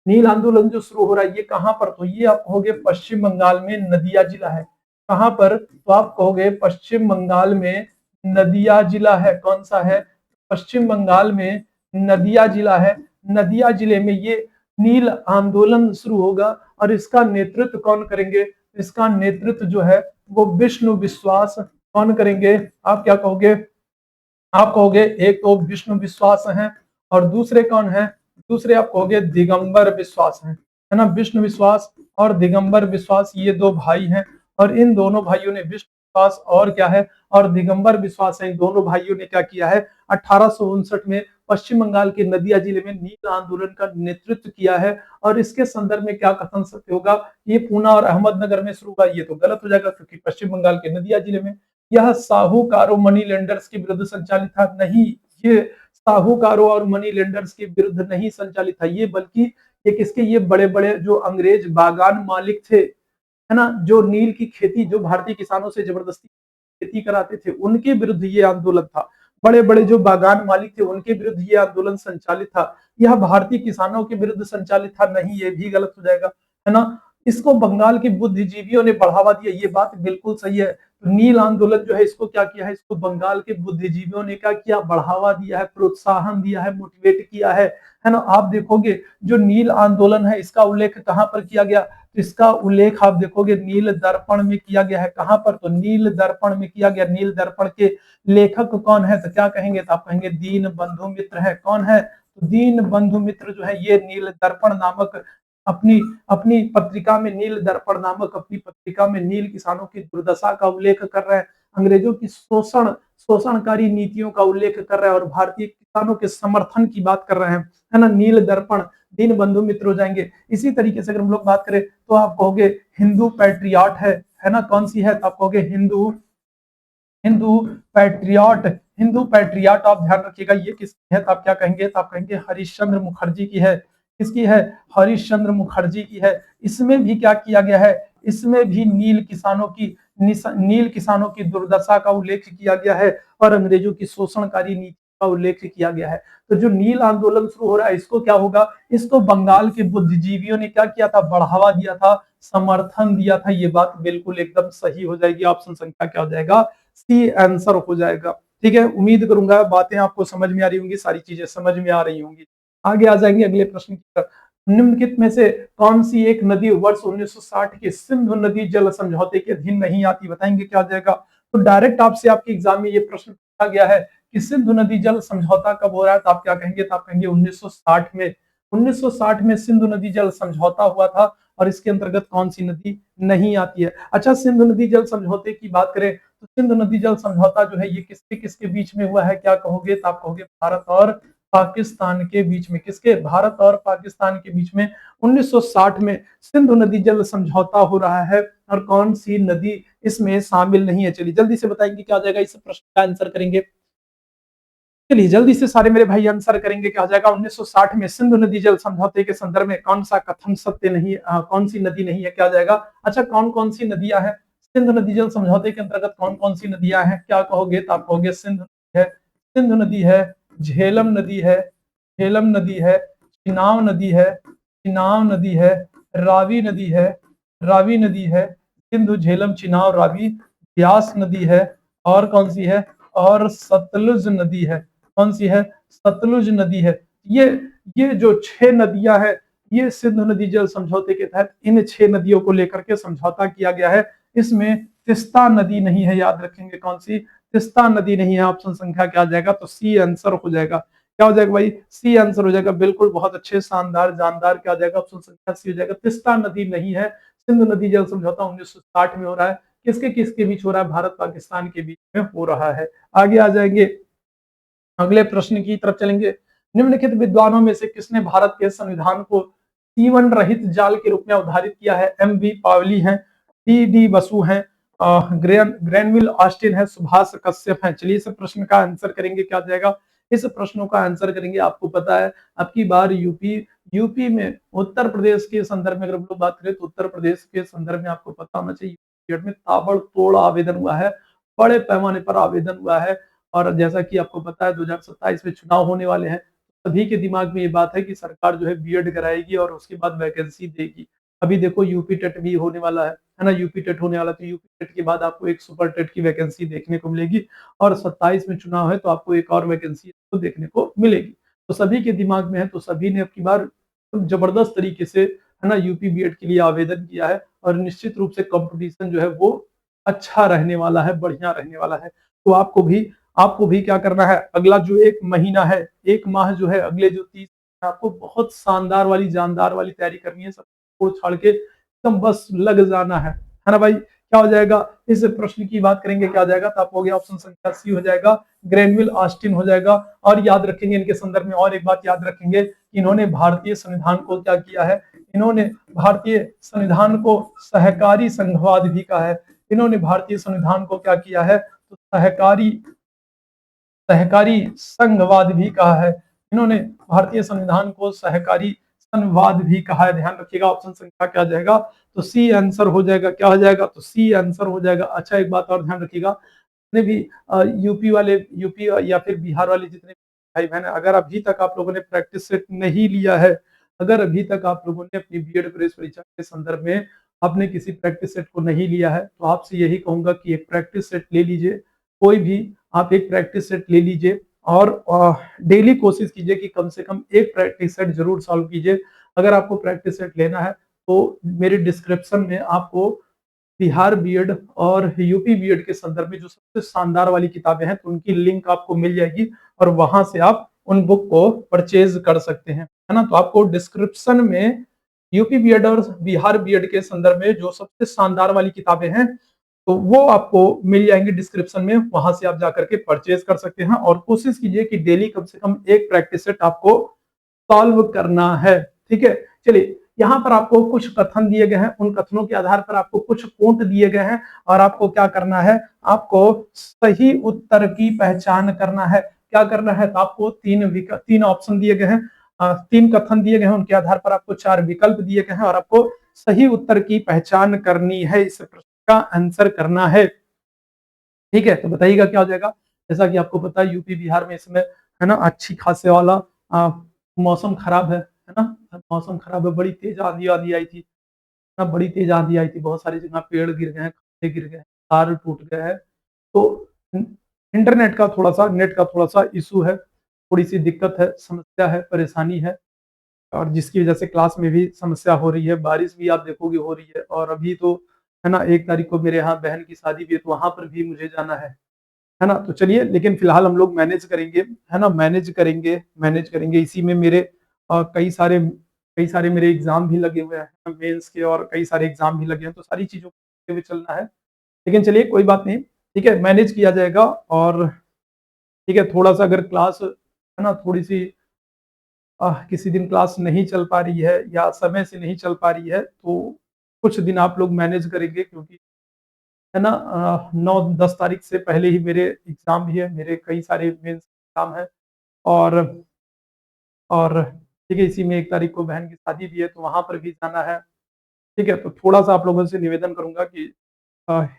नील आंदोलन जो शुरू हो रहा है ये कहां पर? तो ये आप कहोगे पश्चिम बंगाल में नदिया जिला है। कहां पर? तो आप कहोगे पश्चिम बंगाल में नदिया जिला है। कौन सा है? पश्चिम बंगाल में नदिया जिला है। नदिया जिले में ये नील आंदोलन शुरू होगा। और इसका नेतृत्व कौन करेंगे? इसका नेतृत्व जो है वो विष्णु विश्वास कौन करेंगे? आप क्या कहोगे? आप कहोगे एक तो विष्णु विश्वास हैं और दूसरे कौन है? दूसरे आप कहोगे दिगंबर विश्वास हैं, है ना। विष्णु विश्वास और दिगंबर विश्वास ये दो भाई हैं। और इन दोनों भाइयों ने, विष्णु विश्वास और क्या है, और दिगंबर विश्वास है, इन दोनों भाइयों ने क्या किया है? 1859 में पश्चिम बंगाल के नदिया जिले में नील आंदोलन का नेतृत्व किया है। और इसके संदर्भ में क्या कथन सत्य होगा? ये पूना और अहमदनगर में शुरू हुआ, ये तो गलत हो जाएगा क्योंकि पश्चिम बंगाल के नदिया जिले में। यह साहूकारों मनी लेंडर्स के विरुद्ध संचालित था, नहीं, ये साहूकारों और मनी लेंडर्स के विरुद्ध नहीं संचालित था ये, बल्कि ये किसके? ये बड़े बड़े जो अंग्रेज बागान मालिक थे, है ना, जो नील की खेती, जो भारतीय किसानों से जबरदस्ती खेती कराते थे, उनके विरुद्ध ये आंदोलन था। बड़े बड़े जो बागान मालिक थे उनके विरुद्ध ये आंदोलन संचालित था। यह भारतीय किसानों के विरुद्ध संचालित था, नहीं, ये भी गलत हो जाएगा, है ना। इसको बंगाल के बुद्धिजीवियों ने बढ़ावा दिया, ये बात बिल्कुल सही है। तो नील आंदोलन जो है इसको क्या किया है? इसको बंगाल के बुद्धिजीवियों ने क्या किया? बढ़ावा दिया है, प्रोत्साहन दिया है, मोटिवेट किया है ना। आप देखोगे जो नील आंदोलन है इसका उल्लेख कहां पर किया गया? तो इसका उल्लेख आप देखोगे नील दर्पण में किया गया है। कहां पर? तो नील दर्पण में किया गया। नील दर्पण के लेखक कौन है? तो क्या कहेंगे? तो आप कहेंगे दीन बंधु मित्र है। कौन है? तो दीन बंधु मित्र जो है ये नील दर्पण नामक अपनी अपनी पत्रिका में, नील दर्पण नामक अपनी पत्रिका में नील किसानों की दुर्दशा का उल्लेख कर रहे हैं, अंग्रेजों की शोषणकारी नीतियों का उल्लेख कर रहे हैं और भारतीय किसानों के समर्थन की बात कर रहे हैं, है ना। नील दर्पण, दीन बंधु मित्र हो जाएंगे। इसी तरीके से अगर हम लोग बात करें तो आप कहोगे हिंदू पैट्रियट है ना। कौन सी है? तो आप कहोगे हिंदू हिंदू पैट्रियट। हिंदू पैट्रियट आप ध्यान रखिएगा ये किसकी है? तो आप क्या कहेंगे? तो आप कहेंगे हरिश्चंद्र मुखर्जी की है। किसकी है? हरिश्चंद्र मुखर्जी की है। इसमें भी क्या किया गया है? इसमें भी नील किसानों की दुर्दशा का उल्लेख किया गया है और अंग्रेजों की शोषणकारी नीति का उल्लेख किया गया है। तो जो नील आंदोलन शुरू हो रहा है इसको क्या होगा? इसको बंगाल के बुद्धिजीवियों ने क्या किया था? बढ़ावा दिया था, समर्थन दिया था। ये बात बिल्कुल एकदम सही हो जाएगी। ऑप्शन संख्या क्या हो जाएगा? सी आंसर हो जाएगा। ठीक है, उम्मीद करूंगा बातें आपको समझ में आ रही होंगी, सारी चीजें समझ में आ रही होंगी। आगे आ जाएंगे अगले प्रश्न की तरफ। निम्नलिखित में से कौन सी एक नदी वर्ष 1960 के सिंधु नदी जल समझौते के अधीन नहीं आती? बताएंगे क्या आ जाएगा? तो डायरेक्ट आपसे आपके एग्जाम में ये प्रश्न पूछा गया है कि सिंधु नदी जल समझौता कब हो रहा है? तो आप क्या कहेंगे? तो आप कहेंगे 1960 में। 1960 में सिंधु नदी जल समझौता हुआ था और इसके अंतर्गत कौन सी नदी नहीं आती है? अच्छा, सिंधु नदी जल समझौते की बात करें तो सिंधु नदी जल समझौता जो है ये किसके किसके बीच में हुआ है? क्या कहोगे? तो आप कहोगे भारत और पाकिस्तान के बीच में। किसके? भारत और पाकिस्तान के बीच में 1960 में सिंधु नदी जल समझौता हो रहा है। और कौन सी नदी इसमें शामिल नहीं है? चलिए जल्दी से बताएंगे क्या आ जाएगा, इस प्रश्न का आंसर करेंगे। चलिए जल्दी से सारे मेरे भाई आंसर करेंगे क्या आ जाएगा। 1960 में सिंधु नदी जल समझौते के संदर्भ में कौन सा कथन सत्य नहीं है, कौन सी नदी नहीं है? क्या आ जाएगा? अच्छा, कौन कौन सी नदियां हैं सिंधु नदी जल समझौते के अंतर्गत? कौन कौन सी नदियां हैं? क्या कहोगे? तो आप कहोगे सिंधु नदी है, झेलम नदी है, झेलम नदी है, चिनाव नदी है, चिनाव नदी है, रावी नदी है, रावी नदी है, सिंधु झेलम चिनाव रावी, ब्यास नदी है, और कौन सी है? और सतलुज नदी है। कौन सी है? सतलुज नदी है। ये जो 6 नदियां हैं ये सिंधु नदी जल समझौते के तहत इन 6 नदियों को लेकर के समझौता किया गया है। इसमें तिस्ता नदी नहीं है, याद रखेंगे। कौन सी? तिस्ता नदी नहीं है। ऑप्शन संख्या क्या आ जाएगा? तो सी आंसर हो जाएगा। क्या हो जाएगा भाई? सी आंसर हो जाएगा। बिल्कुल, बहुत अच्छे, शानदार, जानदार। क्या हो जाएगा? ऑप्शन संख्या सी हो जाएगा। तिस्ता नदी नहीं है। सिंधु नदी जल समझौता 1960 में हो रहा है। किसके किसके बीच हो रहा है? भारत पाकिस्तान के बीच में हो रहा है। आगे आ जाएंगे, अगले प्रश्न की तरफ चलेंगे। निम्नलिखित विद्वानों में से किसने भारत के संविधान को सीवन रहित जाल के रूप में अवधारित किया है? एम बी पावली हैं, टी डी बसु हैं, ग्रैनविल ऑस्टिन है, सुभाष कश्यप हैं। चलिए इस प्रश्न का आंसर करेंगे। क्या जाएगा? इस प्रश्नों का आंसर करेंगे। आपको पता है अब की बार यूपी में उत्तर प्रदेश के संदर्भ में अगर हम लोग बात करें तो उत्तर प्रदेश के संदर्भ में आपको पता होना चाहिए में ताबड़तोड़ आवेदन हुआ है, बड़े पैमाने पर आवेदन हुआ है। और जैसा कि आपको पता है 2027 में चुनाव होने वाले हैं, सभी के दिमाग में ये बात है कि सरकार जो है बीएड कराएगी और उसके बाद वैकेंसी देगी। अभी देखो यूपी टेट भी होने वाला है ना? यूपी टेट होने वाला, तो यूपी टेट के बाद आपको एक सुपर टेट की वैकेंसी देखने को मिलेगी और 27 में चुनाव है तो आपको एक और वैकेंसी तो देखने को मिलेगी। तो सभी के दिमाग में है, तो सभी ने अब की बार जबरदस्त तरीके से है ना यूपी बीएड के लिए आवेदन किया है और निश्चित रूप से कंपटीशन जो है वो अच्छा रहने वाला है, बढ़िया रहने वाला है। तो आपको भी क्या करना है? अगला जो एक महीना है, एक माह जो है, अगले जो 30 आपको बहुत शानदार वाली, जानदार वाली तैयारी करनी है। सब छोड़ छाड़ के एकदम बस लग जाना है ना भाई? क्या हो जाएगा? इस प्रश्न की बात करेंगे। क्या हो जाएगा? तो आपको हो गया ऑप्शन संख्या सी हो जाएगा, ग्रैनविल ऑस्टिन हो जाएगा। और याद रखेंगे इनके संदर्भ में और एक बात याद रखेंगे, इन्होंने भारतीय संविधान को क्या किया है? इन्होंने भारतीय संविधान को सहकारी संघवाद भी कहा है। इन्होंने भारतीय संविधान को क्या किया है? तो सहकारी सहकारी संघवाद भी कहा है। इन्होंने भारतीय संविधान को सहकारी संघवाद भी कहा है। ध्यान रखिएगा, ऑप्शन संख्या क्या आ जाएगा? तो सी आंसर हो जाएगा। क्या हो जाएगा? तो सी आंसर हो जाएगा। अच्छा, एक बात और ध्यान रखिएगा, जितने भी यूपी या फिर बिहार वाले जितने भाई बहन, अगर अभी तक आप लोगों ने प्रैक्टिस सेट नहीं लिया है, अगर अभी तक आप लोगों ने अपनी बीएड प्रवेश परीक्षा के संदर्भ में आपने किसी प्रैक्टिस सेट को नहीं लिया है, तो आपसे यही कहूंगा कि एक प्रैक्टिस सेट ले लीजिए। कोई भी आप एक प्रैक्टिस सेट ले लीजिए और डेली कोशिश कीजिए कि कम से कम एक प्रैक्टिस सेट जरूर सॉल्व कीजिए। अगर आपको प्रैक्टिस सेट लेना है तो मेरे डिस्क्रिप्शन में आपको बिहार बीएड और यूपी बीएड के संदर्भ में जो सबसे शानदार वाली किताबें हैं, तो उनकी लिंक आपको मिल जाएगी और वहां से आप उन बुक को परचेज कर सकते हैं, है ना? तो आपको डिस्क्रिप्शन में यूपी बीएड और बिहार बीएड के संदर्भ में जो सबसे शानदार वाली किताबें हैं, तो वो आपको मिल जाएंगे डिस्क्रिप्शन में। वहां से आप जाकर के परचेज कर सकते हैं और कोशिश कीजिए कि डेली कम से कम एक प्रैक्टिस सेट आपको सॉल्व करना है। ठीक है, चलिए यहाँ पर आपको कुछ कथन दिए गए हैं, उन कथनों के आधार पर आपको कुछ कोट दिए गए हैं और आपको क्या करना है? आपको सही उत्तर की पहचान करना है। क्या करना है? तो आपको तीन ऑप्शन दिए गए हैं, तीन कथन दिए गए हैं, उनके आधार पर आपको 4 विकल्प दिए गए हैं और आपको सही उत्तर की पहचान करनी है, इस प्रश्न का आंसर करना है। ठीक है, तो बताइएगा क्या हो जाएगा? जैसा कि आपको पता है यूपी बिहार में इसमें है ना अच्छी खासे वाला मौसम खराब है ना? मौसम खराब है, बड़ी तेज आंधी आंधी आई थी ना, बड़ी तेज आंधी आई थी, बहुत सारी जगह पेड़ गिर गए हैं, खंभे गिर गए हैं, तार टूट गए हैं। तो इंटरनेट का थोड़ा सा, नेट का थोड़ा सा इशू है, थोड़ी सी दिक्कत है, समस्या है, परेशानी है और जिसकी वजह से क्लास में भी समस्या हो रही है। बारिश भी आप देखोगे हो रही है और अभी तो है ना 1 तारीख को मेरे यहाँ बहन की शादी भी है, तो वहां पर भी मुझे जाना है ना? तो चलिए, लेकिन फिलहाल हम लोग मैनेज करेंगे, है ना? मैनेज करेंगे। इसी में मेरे कई सारे मेरे एग्जाम भी लगे हुए हैं, मेंस के, और कई सारे एग्जाम भी लगे हैं, तो सारी चीजों को हुए चलना है। लेकिन चलिए कोई बात नहीं, ठीक है, मैनेज किया जाएगा। और ठीक है, थोड़ा सा अगर क्लास है ना थोड़ी सी किसी दिन क्लास नहीं चल पा रही है या समय से नहीं चल पा रही है, तो कुछ दिन आप लोग मैनेज करेंगे, क्योंकि है ना 9-10 तारीख से पहले ही मेरे एग्जाम भी है, मेरे कई सारे मेंस एग्जाम है। और और ठीक है, इसी में 1 तारीख को बहन की शादी भी है, तो वहां पर भी जाना है। ठीक है, तो थोड़ा सा आप लोगों से निवेदन करूंगा कि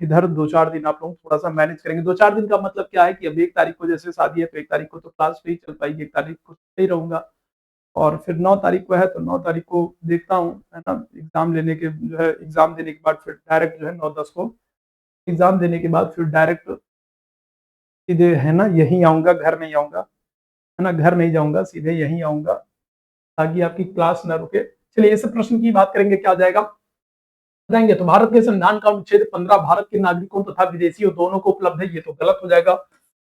इधर 2-4 दिन आप लोग थोड़ा सा मैनेज करेंगे। 2-4 दिन का मतलब क्या है कि अब 1 तारीख को जैसे शादी है, तो 1 तारीख को तो क्लास नहीं चल पाएगी, 1 तारीख को सही रहूंगा और फिर 9 तारीख को है, तो 9 तारीख को देखता हूँ, है ना? एग्जाम देने के बाद फिर डायरेक्ट जो है 9-10 को एग्जाम देने के बाद फिर डायरेक्ट सीधे है ना यहीं आऊंगा, घर नहीं आऊंगा, है ना? घर नहीं जाऊंगा, सीधे यहीं आऊंगा ताकि आपकी क्लास ना रुके। चलिए इस प्रश्न की बात करेंगे। क्या आ जाएगा? बताएंगे तो भारत के संविधान का अनुच्छेद 15 भारत के नागरिकों तथा विदेशियों दोनों को उपलब्ध है, ये तो गलत हो जाएगा,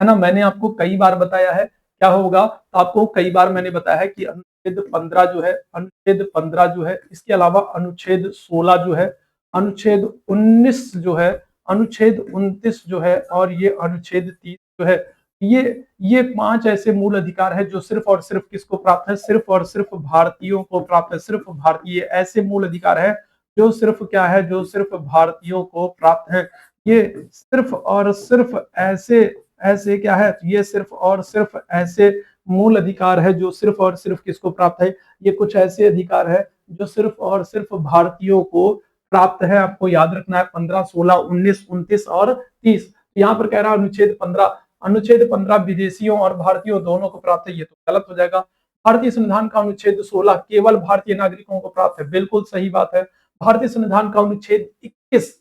है ना। मैंने आपको कई बार बताया है क्या होगा, तो आपको कई बार मैंने बताया है कि अनुच्छेद 15 जो है, अनुच्छेद 15 जो है, इसके अलावा अनुच्छेद 16 जो है, अनुच्छेद 19 जो है, अनुच्छेद 29 जो है, और ये अनुच्छेद 30 जो है, ये 5 ऐसे मूल अधिकार है जो सिर्फ और सिर्फ किसको प्राप्त है, सिर्फ और सिर्फ भारतीयों को प्राप्त है। सिर्फ भारतीय ऐसे मूल अधिकार है जो सिर्फ क्या है, जो सिर्फ भारतीयों को प्राप्त है। ये सिर्फ और सिर्फ ऐसे ऐसे क्या है, ये सिर्फ और सिर्फ ऐसे मूल अधिकार है जो सिर्फ और सिर्फ किसको प्राप्त है, ये कुछ ऐसे अधिकार है जो सिर्फ और सिर्फ भारतीयों को प्राप्त है। आपको याद रखना है 15, 16, 19, 29 और 30। यहाँ पर कह रहा है अनुच्छेद 15, अनुच्छेद 15 विदेशियों और भारतीयों दोनों को प्राप्त है, ये तो गलत हो जाएगा। भारतीय संविधान का अनुच्छेद 16 केवल भारतीय नागरिकों को प्राप्त है, बिल्कुल सही बात है। भारतीय संविधान का अनुच्छेद 21,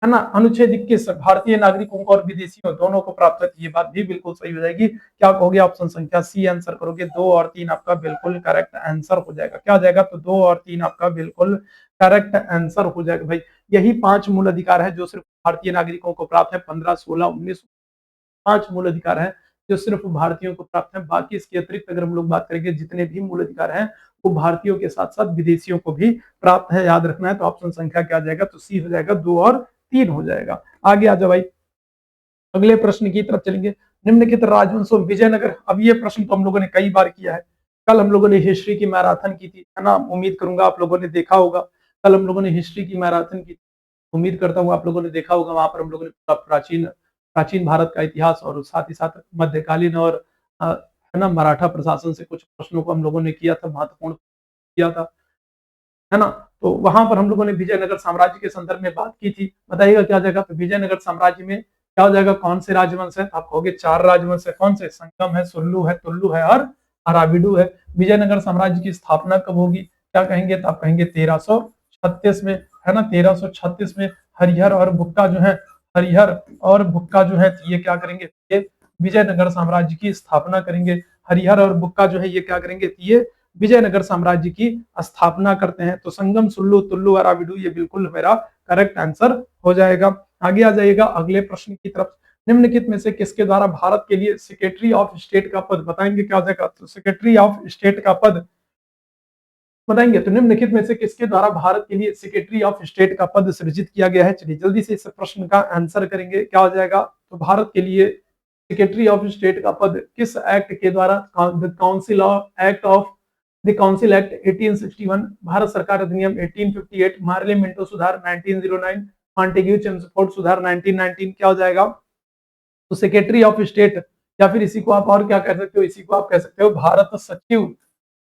है ना, अनुच्छेद 21 भारतीय नागरिकों को और विदेशियों दोनों को प्राप्त है, ये बात भी बिल्कुल सही हो जाएगी। क्या कहोगे, ऑप्शन संख्या सी आंसर करोगे। 2 और 3 आपका बिल्कुल करेक्ट आंसर हो जाएगा। क्या हो जाएगा, तो 2 और 3 आपका बिल्कुल करेक्ट आंसर हो जाएगा भाई। यही 5 मूल अधिकार है जो सिर्फ भारतीय नागरिकों को प्राप्त है। 15, 16, 19, 5 मूल अधिकार है जो सिर्फ भारतीयों को प्राप्त है। बाकी इसके अतिरिक्त अगर हम लोग बात करेंगे, जितने भी मूल अधिकार हैं वो भारतीयों के साथ साथ विदेशियों को भी प्राप्त है, याद रखना है। तो ऑप्शन संख्या क्या आ जाएगा, तो सी हो जाएगा, 2 और 3 हो जाएगा। आगे आ जाओ भाई, अगले प्रश्न की तरफ चलेंगे। निम्नलिखित राजवंशों विजयनगर, अब ये प्रश्न तो हम लोगों ने कई बार किया है। कल हम लोगों ने हिस्ट्री की मैराथन की थी, है ना, उम्मीद करूंगा आप लोगों ने देखा होगा। कल हम लोगों ने हिस्ट्री की मैराथन की, उम्मीद करता हूँ आप लोगों ने देखा होगा। वहां पर हम लोगों ने प्राचीन प्राचीन भारत का इतिहास और साथ ही साथ मध्यकालीन और है ना मराठा प्रशासन से कुछ प्रश्नों को हम लोगों ने किया था, महत्वपूर्ण किया था, है ना। तो वहां पर हम लोगों ने विजयनगर साम्राज्य के संदर्भ में बात की थी। बताइएगा क्या हो जाएगा, तो विजयनगर साम्राज्य में क्या हो जाएगा, कौन से राजवंश है, तो आप कहोगे 4 राजवंश है। कौन से, संगम है, सुल्लू है, तुल्लू है और अराविडू है। विजयनगर साम्राज्य की स्थापना कब होगी, क्या कहेंगे, तो आप कहेंगे 1336 में, है ना, 1336 में। हरिहर और बुक्का जो है, हरिहर और बुक्का जो है, ये क्या करेंगे, ये विजयनगर साम्राज्य की स्थापना करेंगे। हरिहर और बुक्का जो है ये क्या करेंगे, ये विजयनगर साम्राज्य की स्थापना करते हैं। तो संगम, सुल्लू, तुल्लू, अराविडू, ये बिल्कुल मेरा करेक्ट आंसर हो जाएगा। आगे आ जाइएगा अगले प्रश्न की तरफ। निम्नलिखित में से किसके द्वारा भारत के लिए सेक्रेटरी ऑफ स्टेट का पद, बताएंगे क्या हो जाएगा, तो सेक्रेटरी ऑफ स्टेट का पद बताएंगे। तो निम्नलिखित में से किसके द्वारा भारत के लिए सेक्रेटरी ऑफ स्टेट का पद सृजित किया गया है। चलिए जल्दी से इस प्रश्न का आंसर करेंगे, क्या हो जाएगा, तो भारत के लिए सेक्रेटरी ऑफ स्टेट का पद किस एक्ट के द्वारा, the council of act of the council act 1861, Bharat सरकार अधिनियम 1858, मार्ले मिंटो सुधार 1909, मॉन्टेग्यू चेम्सफोर्ड सुधार 1919, क्या हो जाएगा, तो सेक्रेटरी ऑफ स्टेट, या फिर इसी को आप और क्या कह सकते हो, इसी को आप कह सकते हो भारत सचिव,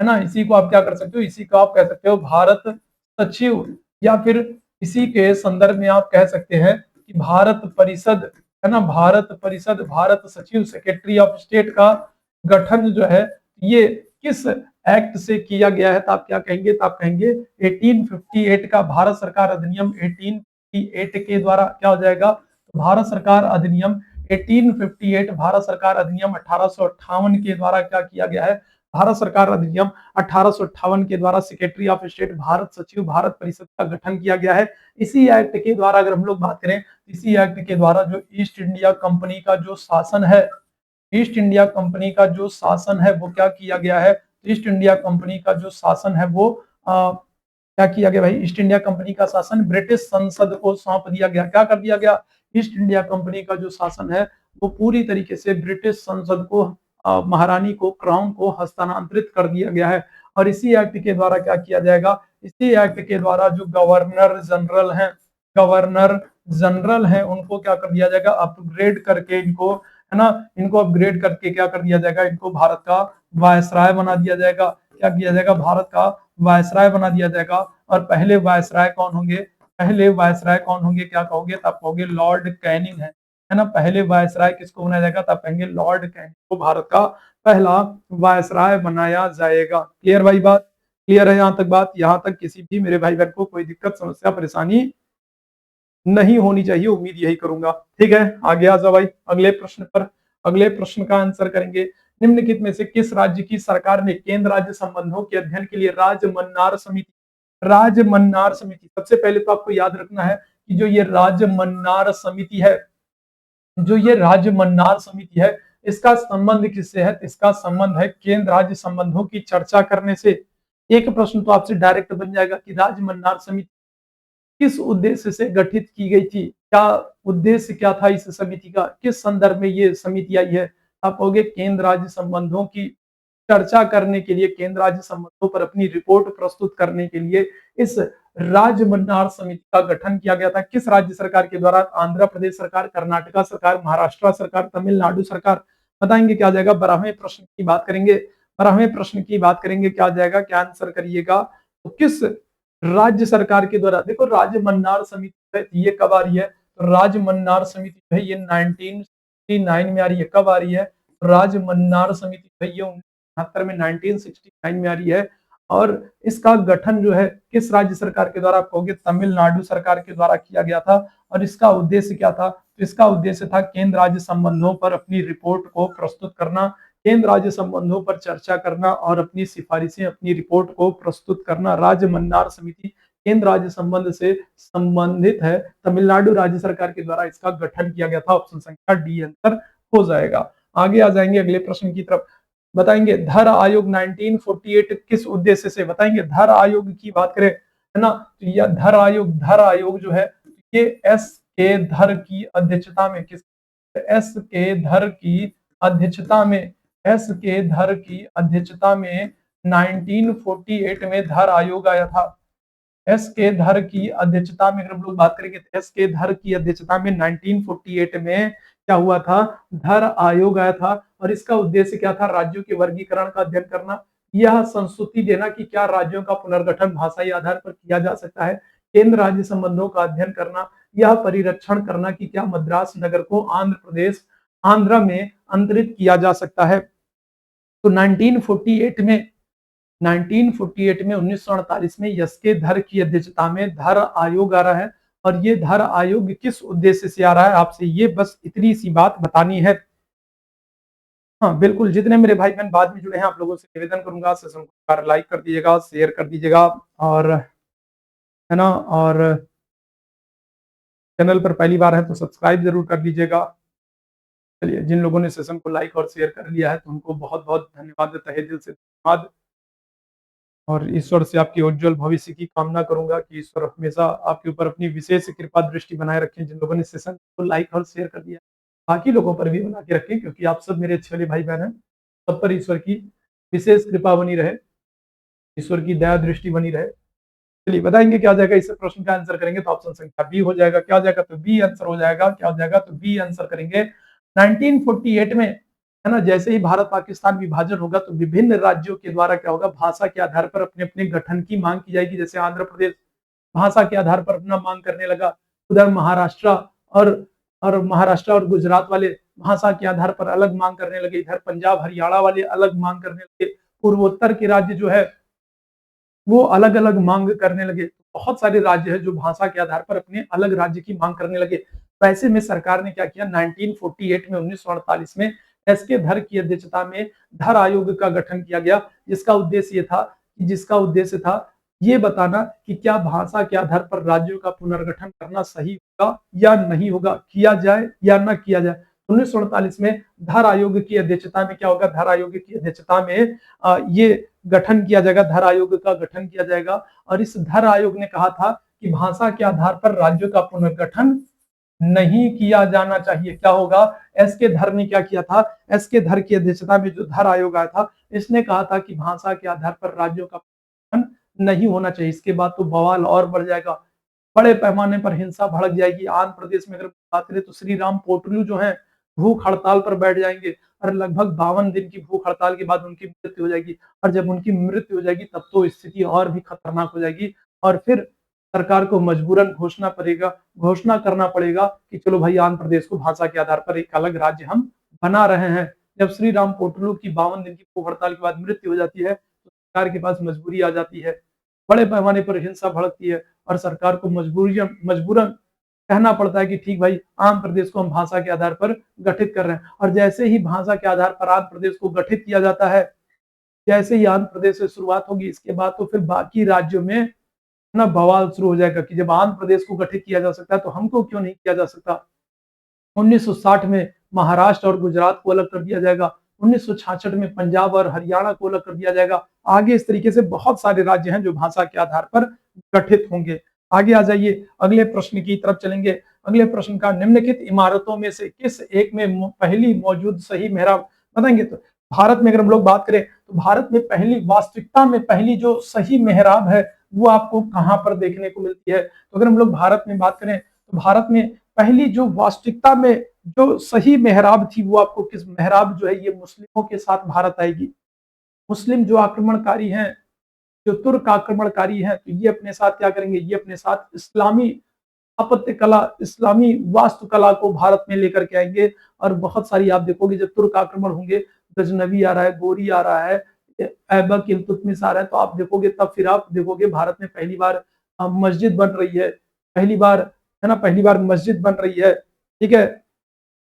है ना, इसी को आप क्या कर सकते हो, इसी को आप कह सकते हो भारत सचिव, या फिर इसी के संदर्भ में आप कह सकते हैं कि भारत परिषद, है ना, भारत परिषद, भारत सचिव, सेक्रेटरी ऑफ स्टेट का गठन जो है ये किस एक्ट से किया गया है, तो आप क्या कहेंगे, तो आप कहेंगे 1858 का भारत सरकार अधिनियम 1858 के द्वारा, क्या हो जाएगा, तो भारत सरकार अधिनियम 1858, भारत सरकार अधिनियम 1858 के द्वारा क्या किया गया है, भारत सरकार अधिनियम 1858 के द्वारा सेक्रेटरी ऑफ स्टेट, भारत सचिव, भारत परिषद का गठन किया गया है। इसी एक्ट के द्वारा अगर हम लोग बात करें, इसी एक्ट के द्वारा जो ईस्ट इंडिया कंपनी का जो शासन है, ईस्ट इंडिया कंपनी का जो शासन है वो क्या किया गया है, ईस्ट इंडिया कंपनी का जो शासन है वो क्या किया गया भाई, ईस्ट इंडिया कंपनी का शासन ब्रिटिश संसद को सौंप दिया गया। क्या कर दिया गया, ईस्ट इंडिया कंपनी का जो शासन है वो पूरी तरीके से ब्रिटिश संसद को, महारानी को, क्राउन को हस्तांतरित कर दिया गया है। और इसी एक्ट के द्वारा क्या किया जाएगा, इसी एक्ट के द्वारा जो गवर्नर जनरल हैं, गवर्नर जनरल हैं, उनको क्या कर दिया जाएगा, अपग्रेड करके इनको, है ना, इनको अपग्रेड करके क्या कर दिया जाएगा, इनको भारत का वायसराय बना दिया जाएगा। क्या किया जाएगा, भारत का वायसराय बना दिया जाएगा। और पहले वायसराय कौन होंगे, पहले वायसराय कौन होंगे, क्या कहोगे, तो आप कहोगे लॉर्ड कैनिंग है ना। पहले वायसराय किसको बनाया जाएगा, तो आप कहेंगे लॉर्ड कैनिंग को भारत का पहला वायसराय बनाया जाएगा। क्लियर भाई बात, क्लियर है यहाँ तक बात, यहाँ तक किसी भी मेरे भाई बहन को कोई दिक्कत, समस्या, परेशानी नहीं होनी चाहिए, उम्मीद यही करूंगा। ठीक है, आगे आ जाओ भाई अगले प्रश्न पर। अगले प्रश्न का आंसर करेंगे। निम्नलिखित में से किस राज्य की सरकार ने केंद्र राज्य संबंधों के अध्ययन के लिए राज्य मन्नार समिति राजमन्नार समिति। सबसे पहले तो आपको याद रखना है कि जो ये राजमन्नार समिति है, जो ये राजमन्नार समिति है, इसका संबंध किससे है? इसका संबंध है केंद्र राज्य संबंधों की चर्चा करने से। एक प्रश्न तो आपसे डायरेक्ट बन जाएगा कि राजमन्नार समिति किस उद्देश्य से गठित की गई थी? क्या उद्देश्य क्या था इस समिति का? किस संदर्भ में ये समिति आई है? आप कहोगे केंद्र राज्य संबंधों की चर्चा करने के लिए, केंद्र राज्य संबंधों पर अपनी रिपोर्ट प्रस्तुत करने के लिए इस राजमन्नार समिति का गठन किया गया था। किस राज्य सरकार के द्वारा? आंध्र प्रदेश सरकार, कर्नाटका सरकार, महाराष्ट्र सरकार, तमिलनाडु सरकार। बताएंगे क्या आ जाएगा? 12वें प्रश्न की बात करेंगे। 12वें प्रश्न की बात करेंगे, क्या आ जाएगा? क्या आंसर करिएगा? तो किस राज्य सरकार के द्वारा? देखो राजमन्नार समिति है, ये कब आ रही है? तो राजमन्नार समिति है ये 1969 में आ रही है। कब आ रही है? राजमन्नार समिति है ये 1969 में, 1969 में आ रही है। और इसका गठन जो है किस राज्य सरकार के द्वारा? आप कहोगे तमिलनाडु सरकार के द्वारा किया गया था। और इसका उद्देश्य क्या था? तो इसका उद्देश्य था केंद्र राज्य संबंधों पर अपनी रिपोर्ट को प्रस्तुत करना, केंद्र राज्य संबंधों पर चर्चा करना और अपनी सिफारिशें, अपनी रिपोर्ट को प्रस्तुत करना। राजमन्नार समिति केंद्र राज्य संबंध से संबंधित है। तमिलनाडु राज्य सरकार के द्वारा इसका गठन किया गया था। ऑप्शन संख्या डी आंसर हो जाएगा। आगे आ जाएंगे अगले प्रश्न की तरफ। बताएंगे धर आयोग 1948 किस उद्देश्य से? बताएंगे धर आयोग की बात करें, है ना, तो यह धर आयोग जो है ये एस के धर की अध्यक्षता में, किस? एस के धर की अध्यक्षता में, एस के धर की अध्यक्षता में 1948 में धर आयोग आया था। एस के धर की अध्यक्षता में अगर हम लोग बात करेंगे तो एस के धर की अध्यक्षता में 1948 में क्या हुआ था? धर आयोग आया था। और इसका उद्देश्य क्या था? राज्यों के वर्गीकरण का अध्ययन करना, यह संस्तुति देना कि क्या राज्यों का पुनर्गठन भाषाई आधार पर किया जा सकता है, केंद्र राज्य संबंधों का अध्ययन करना, यह परिरक्षण करना कि क्या मद्रास नगर को आंध्र में अंतरित किया जा सकता है। तो 1948 में 1948 में यस के धर की अध्यक्षता में धर आयोग आ रहा है। और ये धर आयोग किस उद्देश्य से आ रहा है? आपसे ये बस इतनी सी बात बतानी है। हाँ बिल्कुल, जितने मेरे भाई बहन बाद में जुड़े हैं, आप लोगों से निवेदन करूंगा सेशन को लाइक कर दीजिएगा, शेयर कर दीजिएगा, और है ना, और चैनल पर पहली बार है तो सब्सक्राइब जरूर कर लीजिएगा। चलिए, जिन लोगों ने सेशन को लाइक और शेयर कर लिया है तो उनको बहुत बहुत धन्यवाद, तहे दिल से धन्यवाद। और ईश्वर से आपके उज्जवल भविष्य की कामना करूंगा कि ईश्वर हमेशा आपके ऊपर अपनी विशेष कृपा दृष्टि बनाए रखें। जिन लोगों ने सेशन को लाइक और शेयर कर दिया, बाकी लोगों पर भी बना के रखें, क्योंकि आप सब मेरे अच्छे वाले भाई बहन हैं। सब पर ईश्वर की विशेष कृपा बनी रहे, ईश्वर की दया दृष्टि बनी रहे। चलिए बताएंगे क्या हो जाएगा, इस प्रश्न का आंसर करेंगे तो ऑप्शन संख्या बी हो जाएगा। क्या हो जाएगा? तो बी आंसर हो जाएगा। क्या हो जाएगा? तो बी आंसर करेंगे। 1948 में, है ना, जैसे ही भारत पाकिस्तान विभाजन होगा तो विभिन्न राज्यों के द्वारा क्या होगा? भाषा के आधार पर अपने अपने गठन की मांग की जाएगी। जैसे आंध्र प्रदेश भाषा के आधार पर अपना मांग करने लगा, उधर और महाराष्ट्र और गुजरात वाले भाषा के आधार पर अलग मांग करने लगे, इधर पंजाब हरियाणा वाले अलग मांग करने लगे, पूर्वोत्तर के राज्य जो है वो अलग अलग मांग करने लगे। बहुत सारे राज्य है जो भाषा के आधार पर अपने अलग राज्य की मांग करने लगे। तो ऐसे में सरकार ने क्या किया? 1948 में, 1948 में एस के धर की अध्यक्षता में धर आयोग का गठन किया गया, जिसका उद्देश्य था ये बताना कि क्या भाषा के आधार पर राज्यों का पुनर्गठन करना सही होगा या नहीं होगा, किया जाए या न किया जाए। 1948 में धर आयोग की अध्यक्षता में क्या होगा? धर आयोग की अध्यक्षता में ये गठन किया जाएगा, धर आयोग का गठन किया जाएगा। और इस धर आयोग ने कहा था कि भाषा के आधार पर राज्यों का पुनर्गठन नहीं किया जाना चाहिए। क्या होगा? एस के धर ने क्या किया था? एस के धर की अध्यक्षता में जो धर आयोग आया था, इसने कहा था कि भाषा के आधार पर राज्यों का पुनर्गठन नहीं होना चाहिए। इसके बाद तो बवाल और बढ़ जाएगा, बड़े पैमाने पर हिंसा भड़क जाएगी। आंध्र प्रदेश में अगर बात करें तो श्री राम पोर्टलू जो है भूख हड़ताल पर बैठ जाएंगे, और लगभग 52 दिन की भूख हड़ताल के बाद उनकी मृत्यु हो जाएगी। और जब उनकी मृत्यु हो जाएगी तब तो स्थिति और भी खतरनाक हो जाएगी। और फिर सरकार को मजबूरन घोषणा करना पड़ेगा कि चलो भाई, आंध्र प्रदेश को भाषा के आधार पर एक अलग राज्य हम बना रहे हैं। जब श्री राम पोर्टलू की 52 दिन की भूख हड़ताल के बाद मृत्यु हो जाती है तो सरकार के पास मजबूरी आ जाती है, बड़े पैमाने पर हिंसा भड़कती है, और सरकार को मजबूरन कहना पड़ता है कि ठीक भाई, आंध्र प्रदेश को हम भाषा के आधार पर गठित कर रहे हैं। और जैसे ही भाषा के आधार पर आंध्र प्रदेश को गठित किया जाता है, जैसे ही आंध्र प्रदेश से शुरुआत होगी, इसके बाद तो फिर बाकी राज्यों में ना बवाल शुरू हो जाएगा कि जब आंध्र प्रदेश को गठित किया जा सकता है तो हमको क्यों नहीं किया जा सकता। 1960 में महाराष्ट्र और गुजरात को अलग कर दिया जाएगा। 1966 में पंजाब और हरियाणा को अलग कर दिया जाएगा। आगे इस तरीके से बहुत सारे राज्य हैं जो भाषा के आधार पर गठित होंगे। आगे आ जाइए, अगले प्रश्न की तरफ चलेंगे। अगले प्रश्न का, निम्नलिखित इमारतों में से किस एक में पहली मौजूद सही मेहराब बताएंगे। तो भारत में अगर हम लोग बात करें तो भारत में पहली, वास्तविकता में पहली जो सही मेहराब है वो आपको कहां पर देखने को मिलती है। तो अगर हम लोग भारत में बात करें तो भारत में पहली जो वास्तविकता में जो सही मेहराब थी वो आपको किस मेहराब जो है ये मुस्लिमों के साथ भारत आएगी। मुस्लिम जो आक्रमणकारी हैं, जो तुर्क आक्रमणकारी हैं, तो ये अपने साथ क्या करेंगे, ये अपने साथ इस्लामी स्थापत्य कला, इस्लामी वास्तुकला को भारत में लेकर के आएंगे। और बहुत सारी आप देखोगे जब तुर्क आक्रमण होंगे, गजनवी आ रहा है, गोरी आ रहा है, ऐबक इल्तुतमिश आ रहा है, तो आप देखोगे तब फिर आप देखोगे भारत में पहली बार मस्जिद बन रही है, पहली बार है ना, पहली बार मस्जिद बन रही है, ठीक है,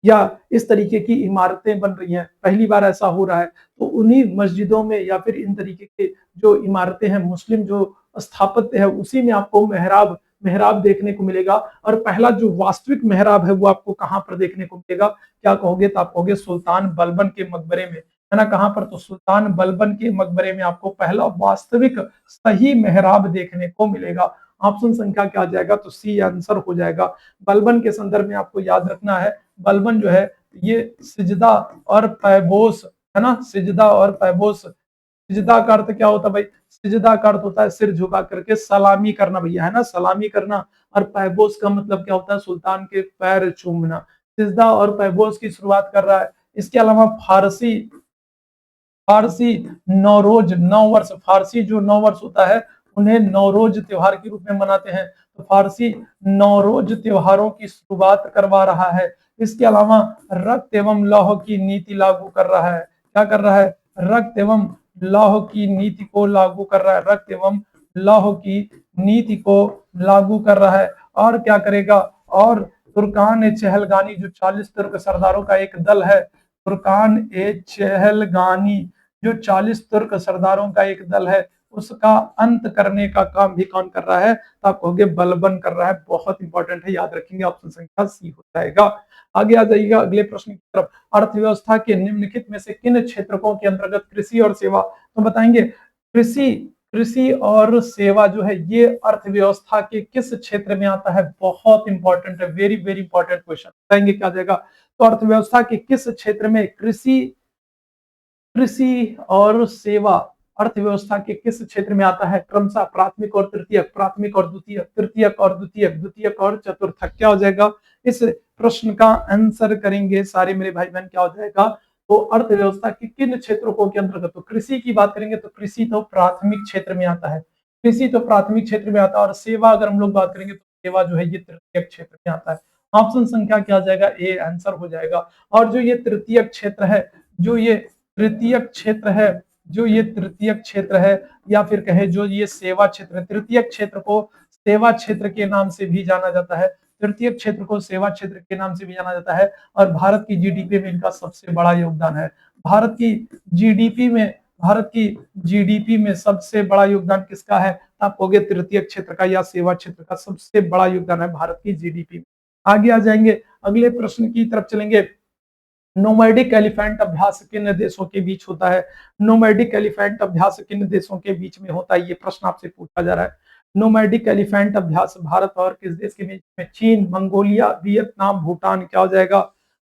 या इस तरीके की इमारतें बन रही हैं, पहली बार ऐसा हो रहा है। तो उन्हीं मस्जिदों में या फिर इन तरीके के जो इमारतें हैं, मुस्लिम जो स्थापत्य है, उसी में आपको मेहराब मेहराब देखने को मिलेगा। और पहला जो वास्तविक मेहराब है वो आपको कहां पर देखने को मिलेगा, क्या कहोगे, तो आप कहोगे सुल्तान बलबन के मकबरे में, है ना। कहां पर, तो सुल्तान बलबन के मकबरे में आपको पहला वास्तविक सही मेहराब देखने को मिलेगा। ऑप्शन संख्या क्या आ जाएगा, तो सी आंसर हो जाएगा। बलबन के संदर्भ में आपको याद रखना है, बलबन जो है ये सिजदा और पैबोस, है ना, सिजदा और पैबोस। सिजदा का अर्थ क्या होता है भाई, सिजदा का अर्थ होता है सिर झुका करके सलामी करना भैया, है ना, सलामी करना। और पैबोस का मतलब क्या होता है, सुल्तान के पैर चूमना। सिजदा और पैबोस की शुरुआत कर रहा है। इसके अलावा फारसी फारसी नौरोज, नौ वर्ष, फारसी जो नौ वर्ष होता है उन्हें नौरोज त्योहार के रूप में मनाते हैं। तो फारसी नौरोज त्योहारों की शुरुआत करवा रहा है। इसके अलावा रक्त एवं लौह की नीति लागू कर रहा है। क्या कर रहा है, रक्त एवं लौह की नीति को लागू कर रहा है, रक्त एवं लौह की नीति को लागू कर रहा है। और क्या करेगा, और तुर्कान ए चहलगानी जो 40 तुर्क सरदारों का एक दल है, तुर्कान ए चहलगानी जो 40 तुर्क सरदारों का एक दल है, उसका अंत करने का काम भी कौन कर रहा है, तो आप कहोगे बलबन कर रहा है। बहुत इंपॉर्टेंट है, याद रखेंगे, ऑप्शन संख्या सी हो जाएगा। आगे आ जाइएगा अगले प्रश्न की तरफ। अर्थव्यवस्था के निम्नलिखित में से किन क्षेत्रकों के अंतर्गत कृषि और सेवा, तो बताएंगे कृषि कृषि और सेवा जो है ये अर्थव्यवस्था के किस क्षेत्र में आता है। बहुत इंपॉर्टेंट है, वेरी वेरी इंपॉर्टेंट क्वेश्चन, बताएंगे क्या जाएगा। तो अर्थव्यवस्था के किस क्षेत्र में कृषि कृषि और सेवा अर्थव्यवस्था के किस क्षेत्र में आता है, क्रमशः प्राथमिक और तृतीयक, प्राथमिक और द्वितीयक, तृतीयक और द्वितीयक, द्वितीयक और चतुर्थक। क्या हो जाएगा, इस प्रश्न का आंसर करेंगे सारे मेरे भाई बहन, क्या हो जाएगा, तो अर्थव्यवस्था के किन क्षेत्रों के अंतर्गत। तो कृषि की बात करेंगे तो कृषि तो प्राथमिक क्षेत्र में आता है, कृषि तो प्राथमिक क्षेत्र में आता है। और सेवा अगर हम लोग बात करेंगे तो सेवा जो है ये तृतीयक क्षेत्र में आता है। ऑप्शन संख्या क्या आ जाएगा, ए आंसर हो जाएगा। और जो ये तृतीयक क्षेत्र है, जो ये तृतीयक क्षेत्र है, जो ये तृतीयक क्षेत्र है, या फिर कहे जो ये सेवा क्षेत्र है, तृतीयक क्षेत्र को सेवा क्षेत्र के नाम से भी जाना जाता है, तृतीय क्षेत्र को सेवा क्षेत्र के नाम से भी जाना जाता है। और भारत की जीडीपी में इनका सबसे बड़ा योगदान है। भारत की जीडीपी में भारत की जीडीपी में सबसे बड़ा योगदान किसका है, आप कहोगे तृतीय क्षेत्र का या सेवा क्षेत्र का सबसे बड़ा योगदान है भारत की जीडीपी में। आगे आ जाएंगे, अगले प्रश्न की तरफ चलेंगे। नोमैडिक एलिफेंट अभ्यास किन देशों के बीच होता है, नोमैडिक एलिफेंट अभ्यास किन देशों के बीच में होता है, ये प्रश्न आपसे पूछा जा रहा है। नोमैडिक एलिफेंट अभ्यास भारत और किस देश के बीच में, चीन, मंगोलिया, वियतनाम, भूटान। क्या हो जाएगा,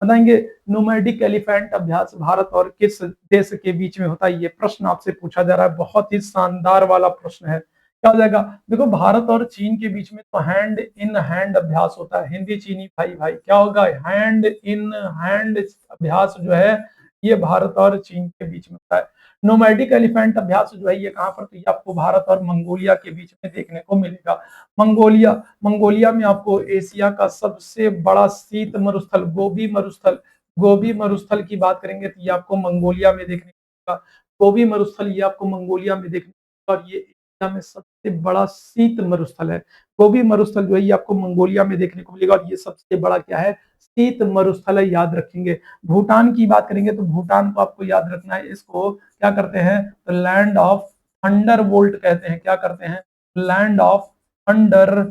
बताएंगे नोमैडिक एलिफेंट अभ्यास भारत और किस देश के बीच में होता है, ये प्रश्न आपसे पूछा जा रहा है। बहुत ही शानदार वाला प्रश्न है। क्या हो जाएगा, देखो भारत और चीन के बीच में तो हैंड इन हैंड अभ्यास होता है। हिंदी चीनी भाई भाई क्या होगा, हैंड इन हैंड अभ्यास जो है ये भारत और चीन के बीच में होता है। नोमैडिक एलिफेंट अभ्यास जो है ये कहां पर, तो ये आपको भारत और मंगोलिया के बीच में देखने को मिलेगा। मंगोलिया मंगोलिया में आपको एशिया का सबसे बड़ा शीत मरुस्थल गोबी मरुस्थल की बात करेंगे तो ये आपको मंगोलिया में देखने को मिलेगा। गोबी मरुस्थल ये आपको मंगोलिया में देखने को मिलेगा। और ये एशिया में सबसे बड़ा शीत मरुस्थल है। गोबी मरुस्थल जो है ये आपको मंगोलिया में देखने को मिलेगा। और ये सबसे बड़ा क्या है, शीत मरुस्थल है, याद रखेंगे। भूटान की बात करेंगे तो भूटान को आपको याद रखना है, इसको क्या करते हैं, तो लैंड ऑफ थंडर बोल्ट कहते हैं। क्या करते हैं, land of thunder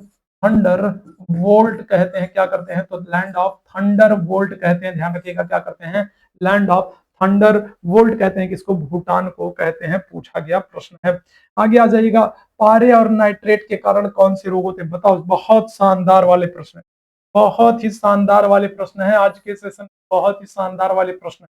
thunder volt कहते हैं, क्या करते हैं तो लैंड ऑफ थंडर वोल्ट कहते हैं, ध्यान रखिएगा क्या करते हैं, लैंड ऑफ थंडर वोल्ट कहते हैं, किसको, भूटान को कहते हैं, पूछा गया प्रश्न है। आगे आ जाइएगा, पारे और नाइट्रेट के कारण कौन से रोग होते हैं, बताओ, बहुत शानदार वाले प्रश्न है, बहुत ही शानदार वाले प्रश्न है आज के सेशन, बहुत ही शानदार वाले प्रश्न है,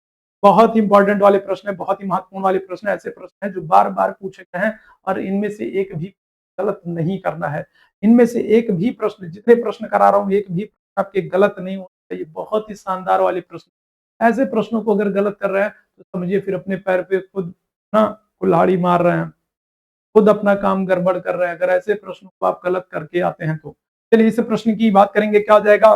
बहुत ही इंपॉर्टेंट वाले प्रश्न है, बहुत ही महत्वपूर्ण वाले प्रश्न है, ऐसे प्रश्न है जो बार बार पूछे गए हैं और इनमें से एक भी गलत नहीं करना है, इनमें से एक भी प्रश्न, जितने प्रश्न करा रहा हूं, एक भी प्रश्न आपके गलत नहीं होना चाहिए, बहुत ही शानदार वाले प्रश्न, ऐसे प्रश्नों को अगर गलत कर रहे हैं तो समझिए फिर अपने पैर पे खुद ना कुल्हाड़ी मार रहे हैं, खुद अपना काम गड़बड़ कर रहे हैं, अगर ऐसे प्रश्नों को आप गलत करके आते हैं तो। चलिए इस प्रश्न की बात करेंगे, क्या हो जाएगा,